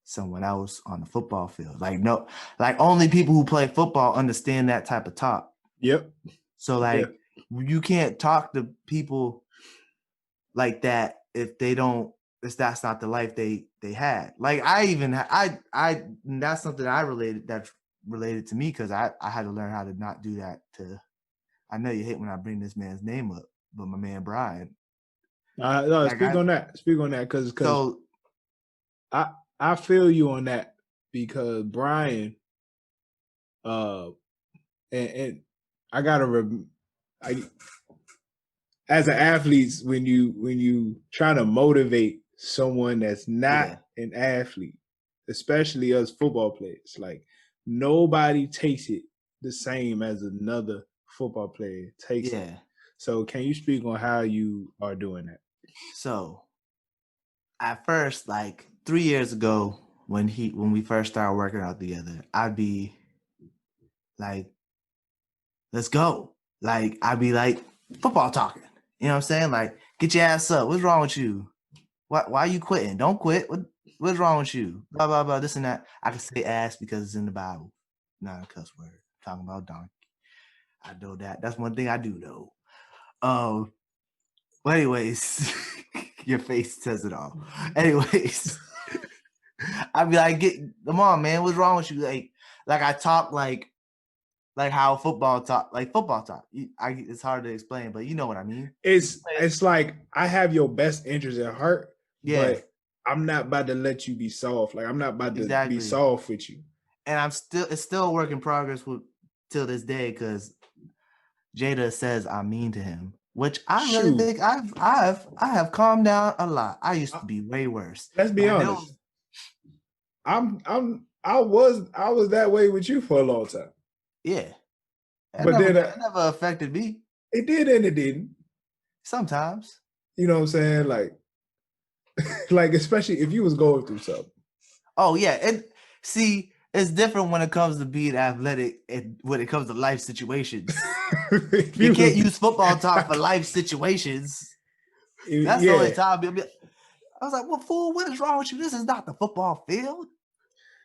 someone else on the football field. Like, no, like only people who play football understand that type of talk. Yep. So like you can't talk to people like that if that's not the life they had. Like I that's something that's related to me, because I had to learn how to not do that to. I know you hate when I bring this man's name up, but my man Brian. No, like speak on that. Speak on that, because I feel you on that, because Brian, and I gotta as an athlete, when you try to motivate someone that's not an athlete, especially us football players, like nobody takes it the same as another football player takes it. So can you speak on how you are doing that? So at first, like 3 years ago, when we first started working out together, I'd be like, let's go. Like, I'd be like, football talking. You know what I'm saying? Like, get your ass up. What's wrong with you? Why are you quitting? Don't quit. What's wrong with you? Blah, blah, blah, this and that. I can say ass because it's in the Bible. Not a cuss word. I'm talking about donkey. I know that. That's one thing I do know. But anyways, your face says it all. Anyways, I'd be like, come on, man. What's wrong with you? Like I talk like how football talk, like football talk. It's hard to explain, but you know what I mean. It's like I have your best interest at heart, but I'm not about to let you be soft. Like I'm not about to be soft with you. And it's still a work in progress till this day, because Jada says I'm mean to him, which I really think I have calmed down a lot. I used to be way worse. Let's be honest. I was that way with you for a long time. Yeah. But it never affected me. It did and it didn't. Sometimes. You know what I'm saying? Like especially if you was going through something. Oh yeah. And see, it's different when it comes to being athletic and when it comes to life situations. You can't use football talk for life situations. That's the only time. I was like, well, fool, what is wrong with you? This is not the football field.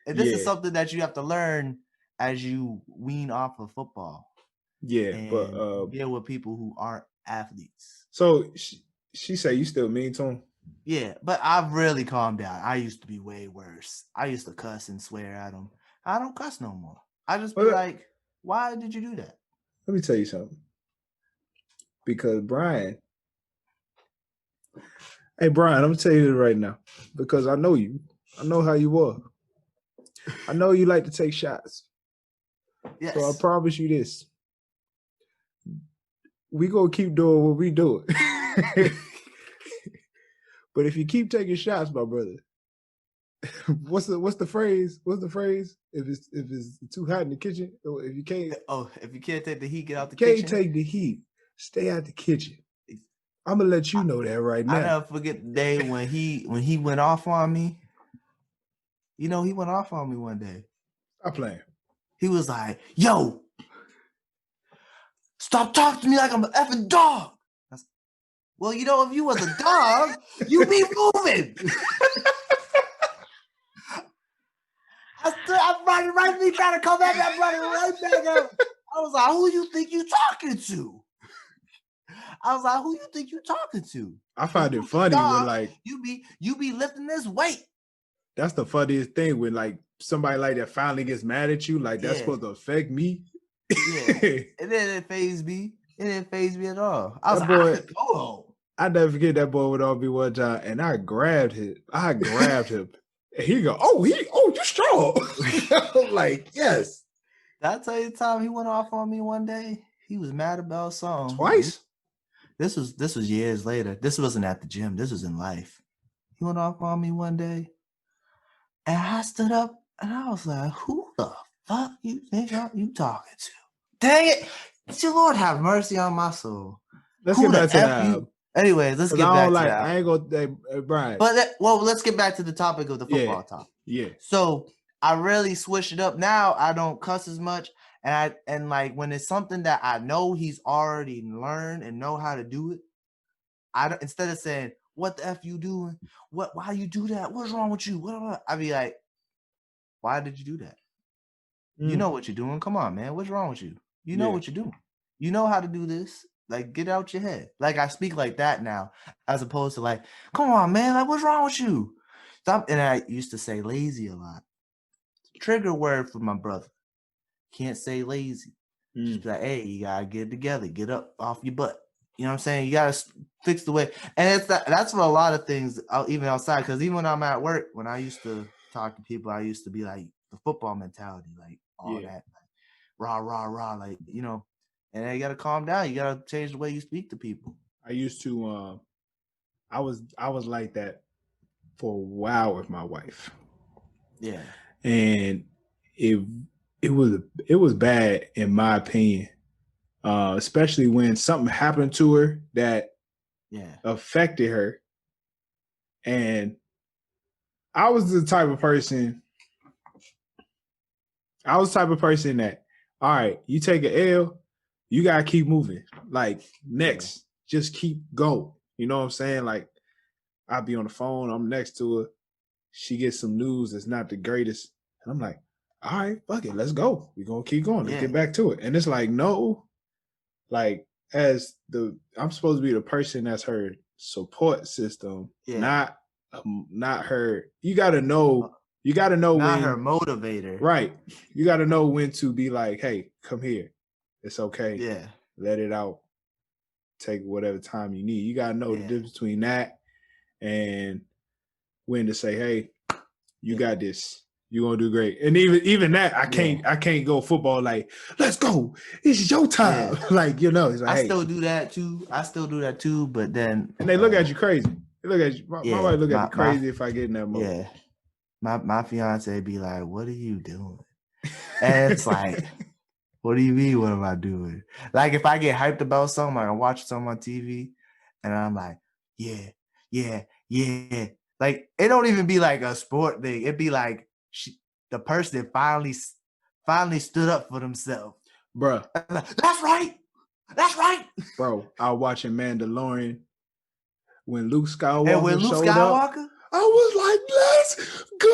And this is something that you have to learn as you wean off of football. Yeah, but deal with people who aren't athletes. So she say you still mean to him? Yeah, but I've really calmed down. I used to be way worse. I used to cuss and swear at him. I don't cuss no more. I just be like, why did you do that? Let me tell you something. Because Brian, I'm gonna tell you this right now. Because I know you. I know how you are. I know you like to take shots. Yes. So I promise you this. We gonna keep doing what we doing. But if you keep taking shots, my brother, what's the phrase? What's the phrase? If it's too hot in the kitchen, or if you can't take the heat, get out the kitchen. Can't take the heat. Stay out the kitchen. I'm gonna let you know that right I now. never forget the day when he went off on me. You know, he went off on me one day. I'm playing. He was like, "Yo, stop talking to me like I'm an effing dog." Well, you know, if you was a dog, you be moving. I'm running right at me trying to come back. I'm running right back up. I was like, "Who you think you talking to?" I was like, "Who you think you talking to?" I find it funny when like you be lifting this weight. That's the funniest thing when like somebody like that finally gets mad at you. Like that's supposed to affect me. Yeah, and then it phased me. It didn't phase me at all. I was That like, boy, I could go home. I never forget that boy would all be one time, and I grabbed him. And he go, "Oh, you strong." I'm like, yes. Did I tell you the time he went off on me one day? He was mad about something. Twice? This was years later. This wasn't at the gym. This was in life. He went off on me one day, and I stood up and I was like, "Who the fuck you think you talking to? Dang it! Dear Lord, have mercy on my soul." Let's get back to that. Anyways, let's get back to that. I ain't gonna, Brian. But let's get back to the topic of the football topic. Yeah. So I really switched it up. Now I don't cuss as much, and like when it's something that I know he's already learned and know how to do it, instead of saying "What the f you doing? Why you do that? What's wrong with you?" I be like, "Why did you do that? You know what you're doing. Come on, man. What's wrong with you? You know what you're doing. You know how to do this. Like, get out your head." Like, I speak like that now, as opposed to like, "Come on, man. Like, what's wrong with you? Stop." And I used to say lazy a lot. Trigger word for my brother. Can't say lazy. Just be like, "Hey, you gotta get it together. Get up off your butt." You know what I'm saying? You gotta fix the way. And that's for a lot of things, even outside. Because even when I'm at work, when I used to talk to people, I used to be like the football mentality, like all that, like, rah, rah, rah, like, you know. And then you gotta calm down. You gotta change the way you speak to people. I used to I was like that for a while with my wife. Yeah. And it was bad in my opinion. Especially when something happened to her that affected her. And I was the type of person that, all right, you take an L, you gotta keep moving. Like, next, just keep going. You know what I'm saying? Like, I'll be on the phone, I'm next to her, she gets some news that's not the greatest, and I'm like, all right, fuck it, let's go. We're gonna keep going. Let's get back to it. And it's like, no, like, I'm supposed to be the person that's her support system, not her. You gotta know not when her motivator. Right. You gotta know when to be like, hey, come here. It's okay. Yeah. Let it out. Take whatever time you need. You gotta know the difference between that and when to say, hey, you got this. You're gonna do great. And even that, I can't go football like, let's go. It's your time. Yeah. Like, you know, it's like, I still do that too. But then and they look at you crazy. They look at you. My wife look at me crazy if I get in that mode. Yeah. My fiance be like, "What are you doing?" And it's like, what do you mean? What am I doing? Like, if I get hyped about something, like I watch something on TV, and I'm like, yeah. Like, it don't even be like a sport thing. It'd be like the person finally stood up for themselves, bro. That's right. Bro, I was watching Mandalorian when Luke Skywalker showed up. I was like, let's go.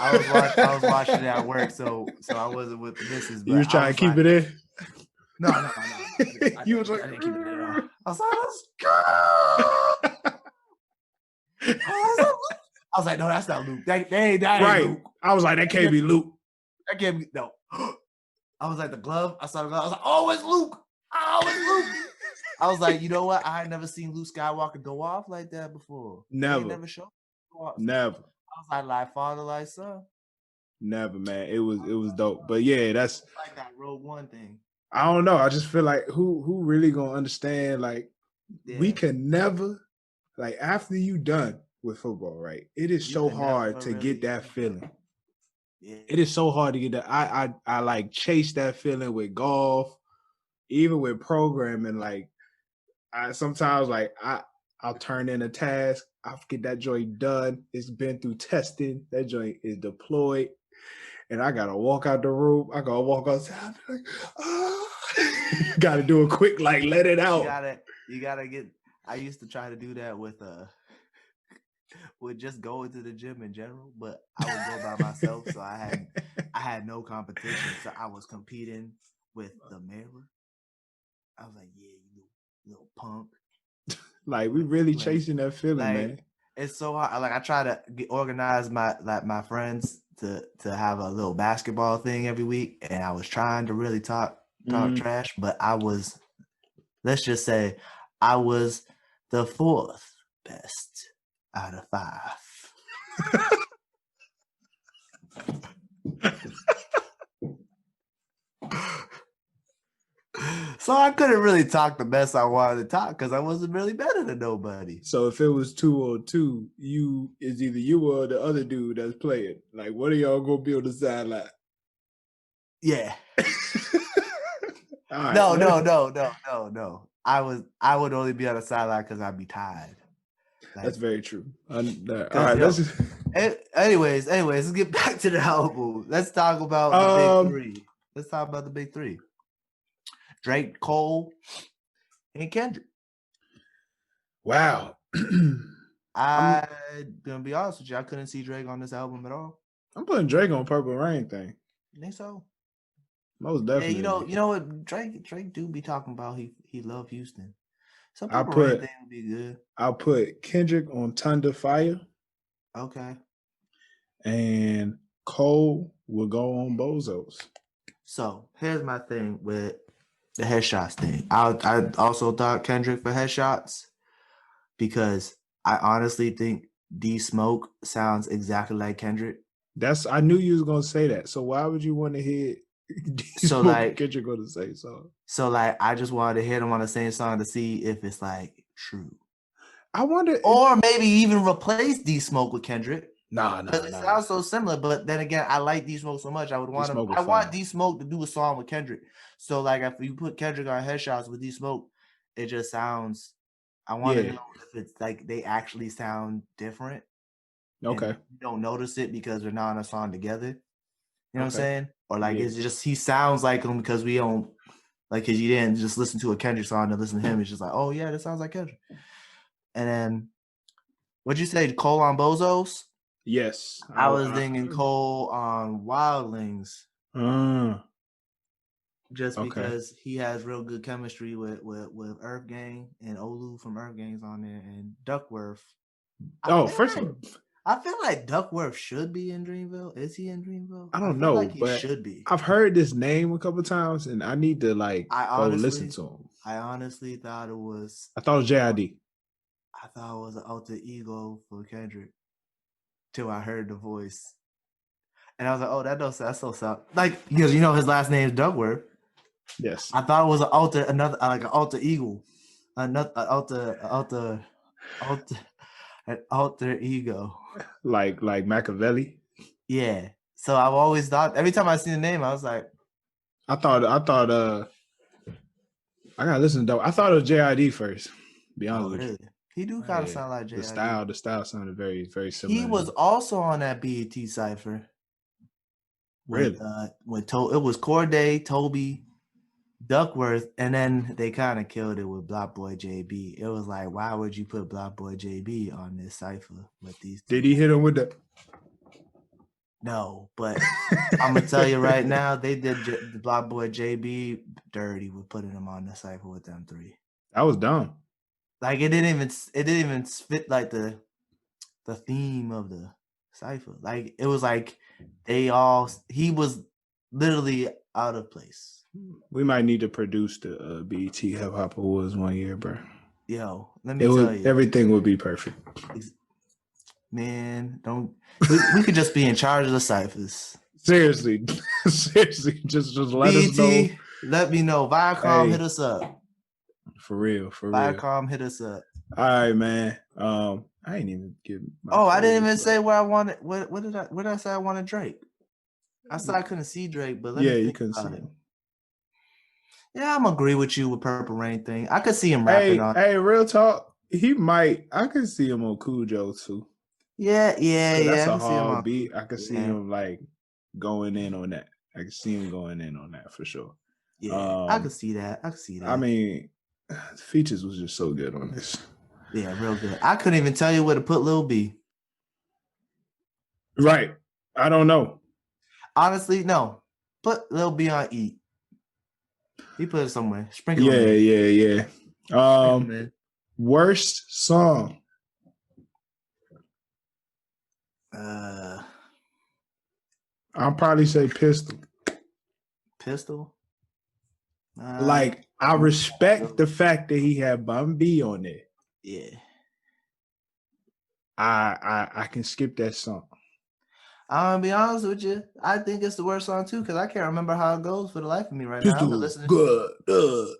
I was watching it at work, so I wasn't with the missus. But you was trying to keep it in? No. You was like, I didn't keep it in at all. I was like, let's go. I was like, no, that's not Luke. That ain't Luke. I was like, that can't be Luke. That can't be, no. I was like, the glove. I saw the glove. I was like, oh, it's Luke. I was like, you know what? I had never seen Luke Skywalker go off like that before. Never showed. Never. I was like father, like son. Never, man. It was dope. But yeah, that's like that Rogue One thing. I don't know. I just feel like who really gonna understand? Like, we can never, like, after you done with football, right? It is so hard to get that feeling. Yeah. It is so hard to get that. I like chase that feeling with golf, even with programming. Like, sometimes like I'll turn in a task. I'll get that joint done. It's been through testing. That joint is deployed. And I gotta walk out the room. I gotta walk outside. Like, gotta do a quick, like, let it out. You gotta get. I used to try to do that with just going to the gym in general, but I would go by myself, so I had no competition. So I was competing with the mirror. I was like, yeah, you little punk. Like, we really chasing that feeling, man. It's so hard. Like, I try to organize my friends to have a little basketball thing every week, and I was trying to really talk trash, but let's just say I was the fourth best out of 5. So I couldn't really talk the best I wanted to talk because I wasn't really better than nobody. So if it was 2-on-2, it's either you or the other dude that's playing. Like, what are y'all gonna be on the sideline? Yeah. Right, no. I would only be on the sideline because I'd be tired. Like, that's very true. All right, anyways, let's get back to the album. Let's talk about the big three. Drake, Cole, and Kendrick. Wow. I'm gonna be honest with you. I couldn't see Drake on this album at all. I'm putting Drake on Purple Rain thing. You think so? Most definitely. Yeah, you know what? Drake do be talking about he love Houston. So I'll Purple Rain thing would be good. I'll put Kendrick on Thunder Fire. Okay. And Cole will go on Bozos. So here's my thing with the headshots thing. I also thought Kendrick for headshots because I honestly think D Smoke sounds exactly like Kendrick. I knew you was gonna say that. So why would you want to hear D Smoke and Kendrick gonna say so? So like I just wanted to hit them on the same song to see if it's like true. I wonder, or maybe even replace D Smoke with Kendrick. Nah. It sounds so similar, but then again, I like D Smoke so much. I would want him. I want D Smoke to do a song with Kendrick. So like, if you put Kendrick on headshots with D Smoke, it just sounds. I want to know if it's like they actually sound different. Okay. You don't notice it because they're not on a song together. You know what I'm saying? Or like, it's just he sounds like him because we don't like because you didn't just listen to a Kendrick song and listen to him. It's just like, oh yeah, that sounds like Kendrick. And then, what'd you say? Cole on Bozos? Yes. I was thinking Cole on Wildlings. Just because he has real good chemistry with Earth Gang and Olu from Earth Gang's on there and Duckworth. I feel like Duckworth should be in Dreamville. Is he in Dreamville? I don't know, like he but should be. I've heard this name a couple times, and I need to go listen to him. I honestly thought it was. I thought it was JID. I thought it was an alter ego for Kendrick. Till I heard the voice, and I was like, "Oh, that's so sound." Like, because you know his last name is Duckworth. Yes. I thought it was an alter ego, an alter ego, like Machiavelli. Yeah. So I've always thought. Every time I see the name, I was like, I thought. I gotta listen to. I thought it was JID first. Be honest with you. He do kind of sound like JID. The style sounded very, very similar. He was also on that BET Cypher. Really? It was Corday, Tobe, Duckworth, and then they kind of killed it with Block Boy JB. It was like, why would you put Block Boy JB on this cypher with these? Did he hit him with the? No, but I'm gonna tell you right now, they did the Block Boy JB dirty with putting him on the cypher with them three. That was dumb. Like it didn't even fit like the theme of the cypher. Like it was like he was literally out of place. We might need to produce the BET Hip Hop Awards one year, bro. Yo, let me tell you, everything would be perfect. Man, we could just be in charge of the ciphers. Seriously, just let BET, us know. Let me know. Viacom, hit us up. For real. Viacom, hit us up. All right, man. I ain't even give. I didn't even say where I wanted. What did I say? I wanted Drake. I said I couldn't see Drake, but let me think you couldn't see about it. him. Yeah, I'm agree with you with Purple Rain thing. I could see him rapping on. Hey, real talk. He might. I could see him on Cujo too. Yeah. That's I a can see him hard on. beat. I could see Yeah. him like going in on that. I can see him going in on that for sure. Yeah, I can see that. I mean, the features was just so good on this. Yeah, real good. I couldn't even tell you where to put Lil B. Right. I don't know. Honestly, no. Put Lil B on E. He put it somewhere. Sprinkle him in. Yeah. Sprinkle him in. Worst song. I'll probably say Pistol. Pistol. Like, I respect the fact that he had Bun B on there. Yeah. I can skip that song. I'm gonna be honest with you. I think it's the worst song too, because I can't remember how it goes for the life of me right now. Pistol, good,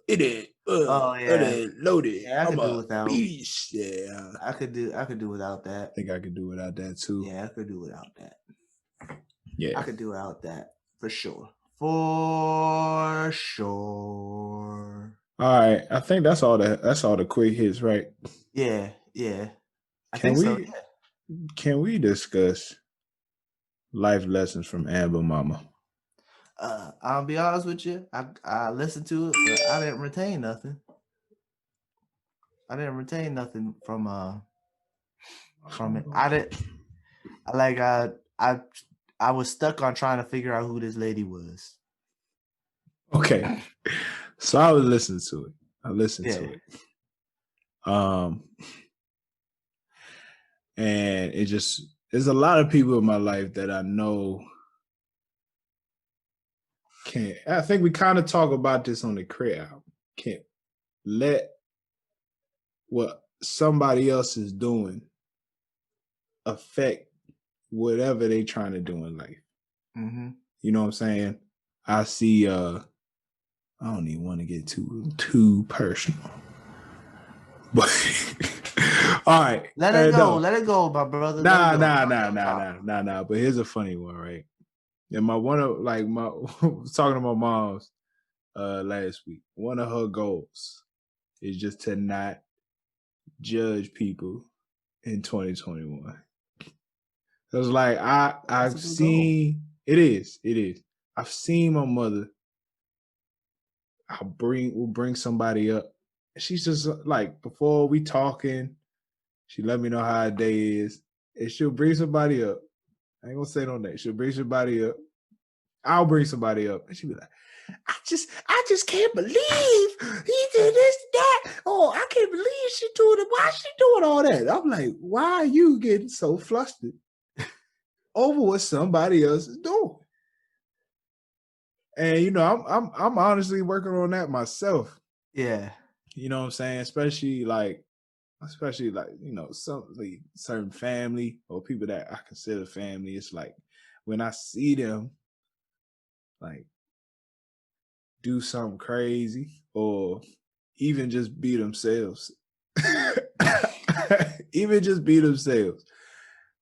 it is. It is loaded. Yeah, I could do without. Beast. Yeah, I could do without that. I think I could do without that too. Yeah, I could do without that. Yeah, I could do without that for sure. For sure. All right, I think that's all the quick hits, right? Yeah. I think so. Yeah. Can we discuss life lessons from Amber Mama? I'll be honest with you. I listened to it, but I didn't retain nothing. I didn't retain nothing from it. I was stuck on trying to figure out who this lady was. Okay. So I was listening to it. To it. And it just, there's a lot of people in my life that I know can't. I think we kind of talk about this on the Crit album. Can't let what somebody else is doing affect whatever they trying to do in life. Mm-hmm. You know what I'm saying? I see. I don't even want to get too personal, but all right. Let it go. Let it go, my brother. Nah. But here's a funny one, right? And was talking to my mom's last week. One of her goals is just to not judge people in 2021. So it's like I've seen goal. It is. I've seen my mother. We'll bring somebody up. She's just like, before we talking, she let me know how her day is. And she'll bring somebody up. I ain't gonna say no name. She'll bring somebody up. I'll bring somebody up. And she'll be like, I just can't believe he did this, that. Oh, I can't believe she doing it. Why is she doing all that? I'm like, why are you getting so flustered over what somebody else is doing? And you know, I'm honestly working on that myself. Yeah. You know what I'm saying? Especially like, you know, certain family or people that I consider family. It's like when I see them like do something crazy or even just be themselves.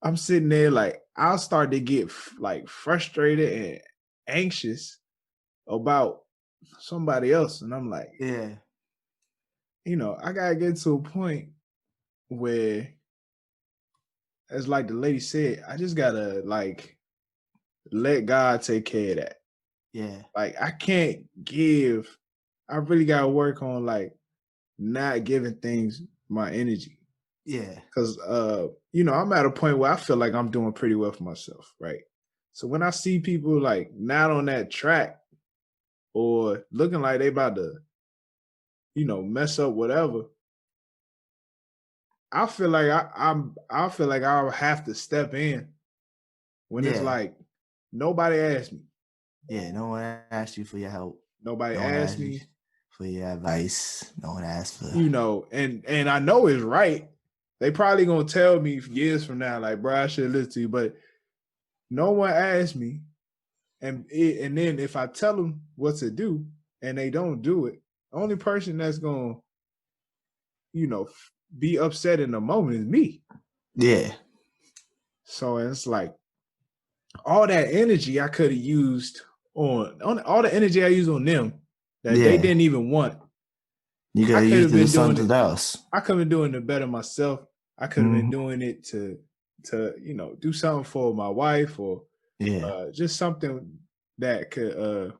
I'm sitting there like, I'll start to get like frustrated and anxious about somebody else. And I'm like, yeah, you know, I gotta get to a point where, as like the lady said, I just gotta like let God take care of that. Yeah. Like I really gotta work on like not giving things my energy. Yeah. Because you know, I'm at a point where I feel like I'm doing pretty well for myself, right? So when I see people like not on that track or looking like they about to, you know, mess up whatever, I feel like I feel like I'll have to step in when it's like nobody asked me. Yeah, no one asked you for your help. Nobody asked me for your advice. No one asked for, you know, and I know it's right. They probably gonna tell me years from now, like, bro, I should listen to you, but no one asked me. And then if I tell them what to do and they don't do it, the only person that's gonna, you know, be upset in the moment is me. Yeah. So it's like all that energy I could have used on all the energy I used on them, that they didn't even want. You could I have could used have it been to doing something it. else. I could have been doing it better myself. I could have been doing it to do something for my wife or just something that could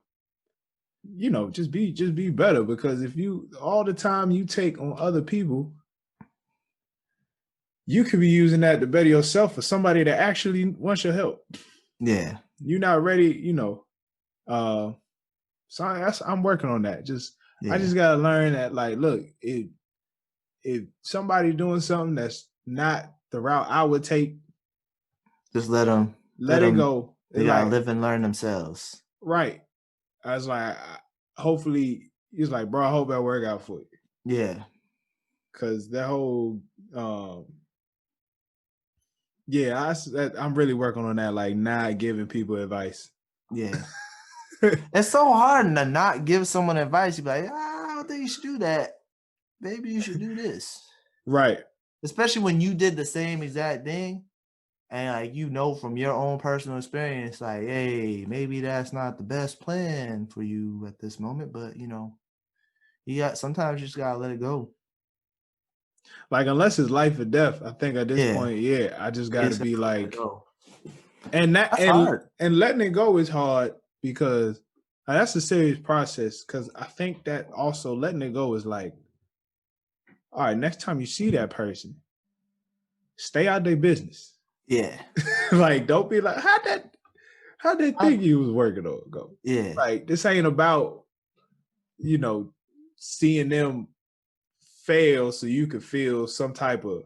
just be better. Because if you all the time you take on other people, you could be using that to better yourself for somebody that actually wants your help. Yeah. You're not ready, so I'm working on that. I just gotta learn that, like, look, if somebody's doing something that's not the route I would take, just let them go. They gotta live and learn themselves. Right. I was like, hopefully, he's like, bro, I hope that work out for you. Yeah. Cause that whole, I'm really working on that, like not giving people advice. Yeah. It's so hard to not give someone advice. You be like, I don't think you should do that. Maybe you should do this. Right. Especially when you did the same exact thing. And like, from your own personal experience, like, hey, maybe that's not the best plan for you at this moment, but sometimes you just gotta let it go. Like, unless it's life or death, I think at this point, I just gotta be like, and that's hard. And letting it go is hard because that's a serious process. Because I think that also letting it go is like, all right, next time you see that person, stay out their business. Yeah. Like, don't be like, how'd they think you was working on? Go. Yeah. Like, this ain't about, seeing them fail so you could feel some type of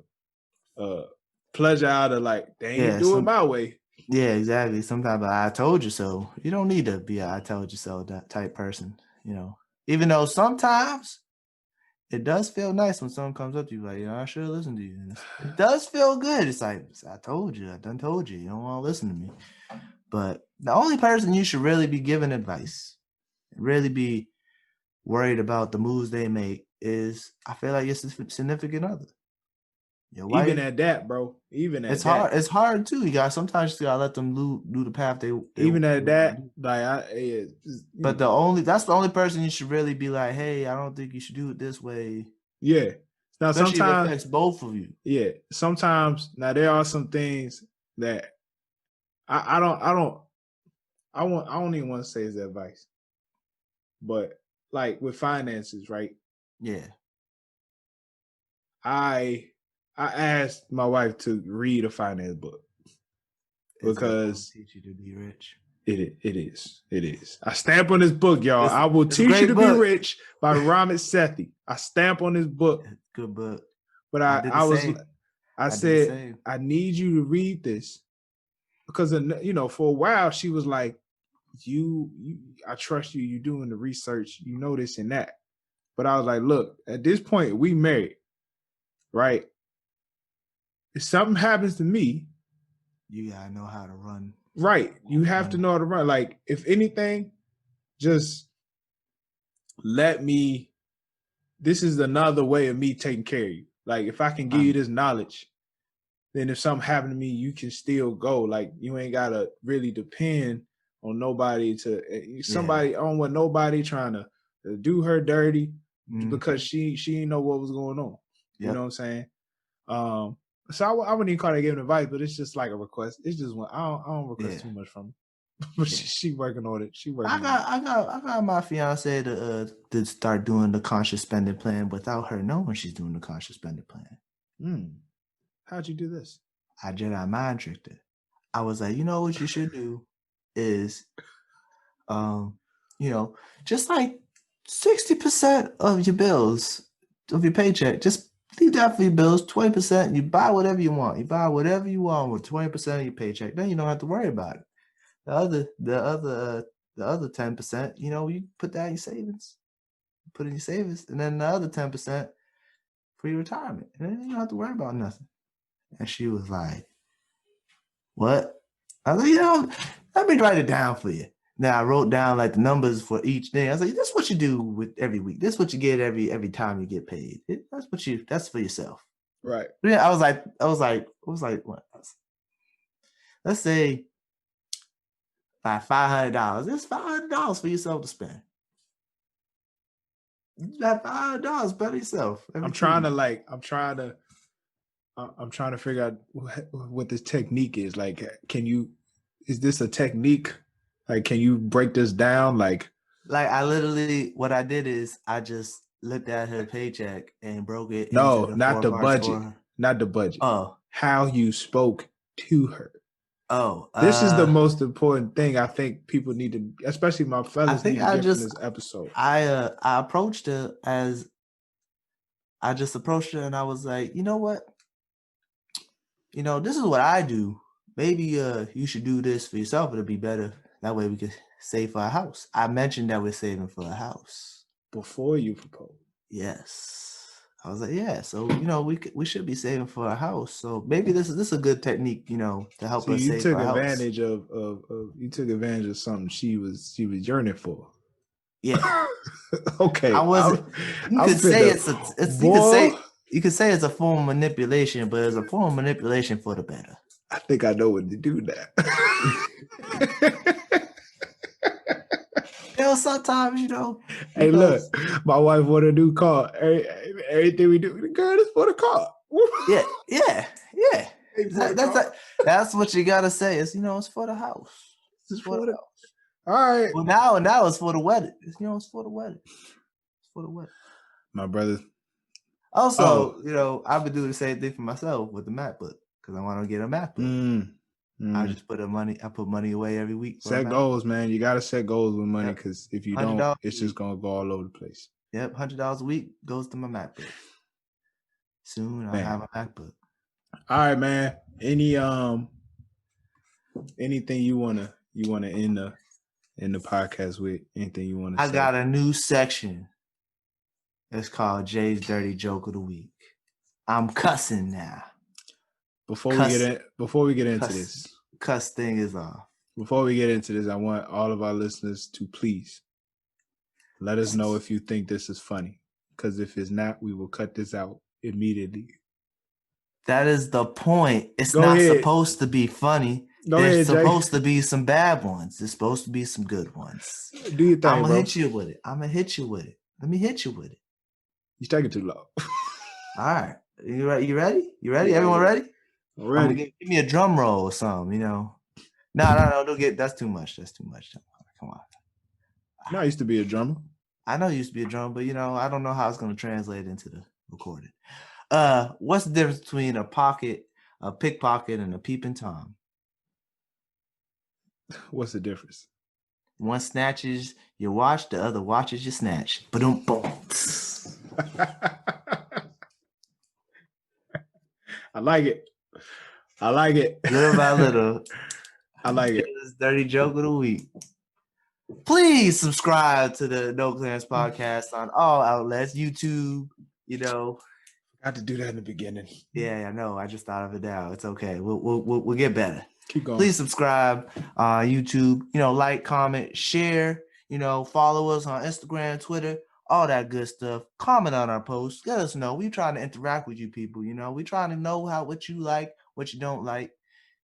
pleasure out of, like, they ain't do it my way. Yeah, exactly. Some type of I told you so. You don't need to be a I told you so that type person, Even though sometimes it does feel nice when someone comes up to you like, I should have listened to you. It does feel good. It's like, I told you. I done told you. You don't want to listen to me. But the only person you should really be giving advice, really be worried about the moves they make is, I feel like, it's a significant other. Your wife. Even at that, bro. Even at it's that. hard. It's hard too. Sometimes you gotta let them do the path they even at that, like But that's the only person you should really be like, hey, I don't think you should do it this way. Yeah. Now Especially sometimes if it affects both of you. Yeah. Sometimes now there are some things that I don't even want to say as advice. But like with finances, right? Yeah. I asked my wife to read a finance book because teach you to be rich. It is. I stamp on this book, y'all. I will teach you to be rich by Ramit Sethi. I stamp on this book. Good book. But I said, I need you to read this because for a while she was like, I trust you. You're doing the research. You know this and that. But I was like, look, at this point, we married, right? If something happens to me, you gotta know how to run. Right. You have to know how to run. Like, if anything, just let me. This is another way of me taking care of you. Like, if I can give you this knowledge, then if something happened to me, you can still go. Like, you ain't gotta really depend on nobody I don't want nobody trying to do her dirty because she didn't know what was going on. Yep. You know what I'm saying? So I wouldn't even call that giving advice, but it's just like a request. It's just one. I don't request too much from her. But she working on it. I got my fiance to start doing the conscious spending plan without her knowing she's doing the conscious spending plan. How'd you do this? I Jedi mind tricked her. I was like, what you should do is, just like 60% of your bills, of your paycheck, just leave that for your bills. 20%, you buy whatever you want. You buy whatever you want with 20% of your paycheck. Then you don't have to worry about it. The other 10%, you put that in your savings. Put in your savings, and then the other 10% for your retirement. And then you don't have to worry about nothing. And she was like, what? I was like, let me write it down for you. Now I wrote down like the numbers for each thing. I was like, this is what you do with every week. This is what you get every time you get paid. That's for yourself. Right. Yeah, I was like, what? Let's say like $500. It's $500 for yourself to spend. That $5 better yourself. I'm trying to figure out what this technique is. Like, is this a technique? Like, can you break this down? Like I literally, what I did is I just looked at her paycheck and broke it no, into the not 4 the parts budget, for her. not the budget. Oh, How you spoke to her. oh, This is the most important thing I think people need to, especially my fellas, need to get from this episode. I approached her and I was like, you know what? You know, this is what I do. Maybe you should do this for yourself. It'll be better. That way we could save for a house. I mentioned that we're saving for a house. Before you proposed. Yes. I was like, yeah. So, you know, we should be saving for a house. So maybe this is a good technique, you know, to help us save for a house. You took advantage of something she was yearning for. Yeah. Okay. You could say it's a form of manipulation, but it's a form of manipulation for the better. I think I know what to do now. You know, sometimes, you know. Hey, look, my wife want a new car. Everything we do, girl, it's for the car. Yeah. That's what you gotta say. It's, you know, it's for the house. It's for the house. All right. Well, now it's for the wedding. It's for the wedding. It's for the wedding. My brother. Also, you know, I've been doing the same thing for myself with the MacBook because I want to get a MacBook. I just put money away every week. Set goals, man. You gotta set goals with money because if you don't, it's just gonna go all over the place. Yep, $100 a week goes to my MacBook. Soon I'll have a MacBook. All right, man. Anything you wanna end the podcast with? Anything you wanna say? I got a new section. It's called Jay's Dirty Joke of the Week. I'm cussing now. Before we get into this, cuss thing is off. Before we get into this, I want all of our listeners to please let us know if you think this is funny. Because if it's not, we will cut this out immediately. That is the point. It's not supposed to be funny. There's supposed to be some bad ones. There's supposed to be some good ones. Do you think, I'm gonna hit you with it. Let me hit you with it. You're taking too long. All right. You ready? Everyone ready? I'm ready. Give me a drum roll or something, you know. No, don't get that's too much. Come on. No, I used to be a drummer. I know you used to be a drummer, but you know, I don't know how it's gonna translate into the recording. What's the difference between a pickpocket, and a peeping Tom? What's the difference? One snatches your watch, the other watches your snatch. Boom. I like it. Little by little. I like it. This Dirty Joke of the Week. Please subscribe to the No Clearance Podcast on all outlets. YouTube, you know. I had to do that in the beginning. Yeah, I know. I just thought of it now. It's okay. We'll get better. Keep going. Please subscribe on YouTube. You know, like, comment, share. You know, follow us on Instagram, Twitter, all that good stuff. Comment on our posts. Let us know. We're trying to interact with you people. You know, we're trying to know what you like, what you don't like.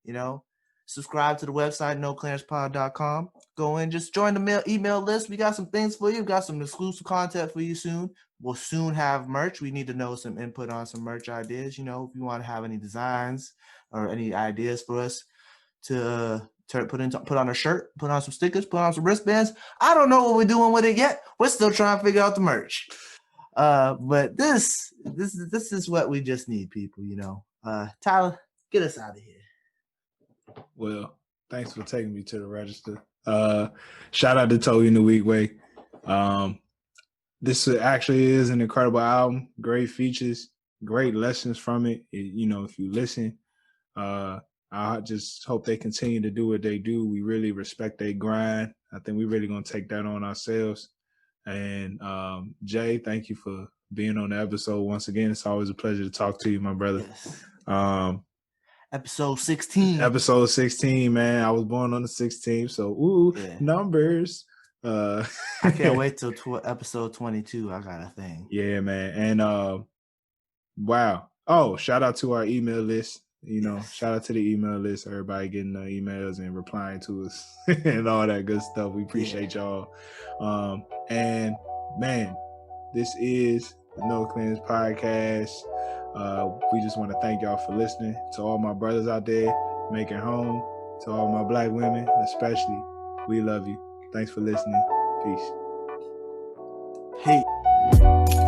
You know, subscribe to the website, noclearancepod.com. Go in, just join the email list. We got some things for you. We got some exclusive content for you soon. We'll soon have merch. We need to know some input on some merch ideas. You know, if you want to have any designs or any ideas for us to put on a shirt, put on some stickers, put on some wristbands. I don't know what we're doing with it yet. We're still trying to figure out the merch. But this is what we just need, people, you know. Tyler, get us out of here. Well, thanks for taking me to the register. Shout out to Tobe Nwigwe. This actually is an incredible album. Great features, great lessons from it. You know, if you listen, I just hope they continue to do what they do. We really respect their grind. I think we're really going to take that on ourselves. And Jay, thank you for being on the episode once again. It's always a pleasure to talk to you, my brother. Yes. Episode 16. Episode 16, man. I was born on the 16th, so numbers. I can't wait till episode 22. I got a thing. Yeah, man. And wow. Oh, shout out to our email list. You know, shout out to the email list. Everybody getting emails and replying to us and all that good stuff. We appreciate y'all. And man, This is the No Cleanse Podcast. We just want to thank y'all for listening. To all my brothers out there making home, to all my black women especially, we love you. Thanks for listening. Peace. Hey.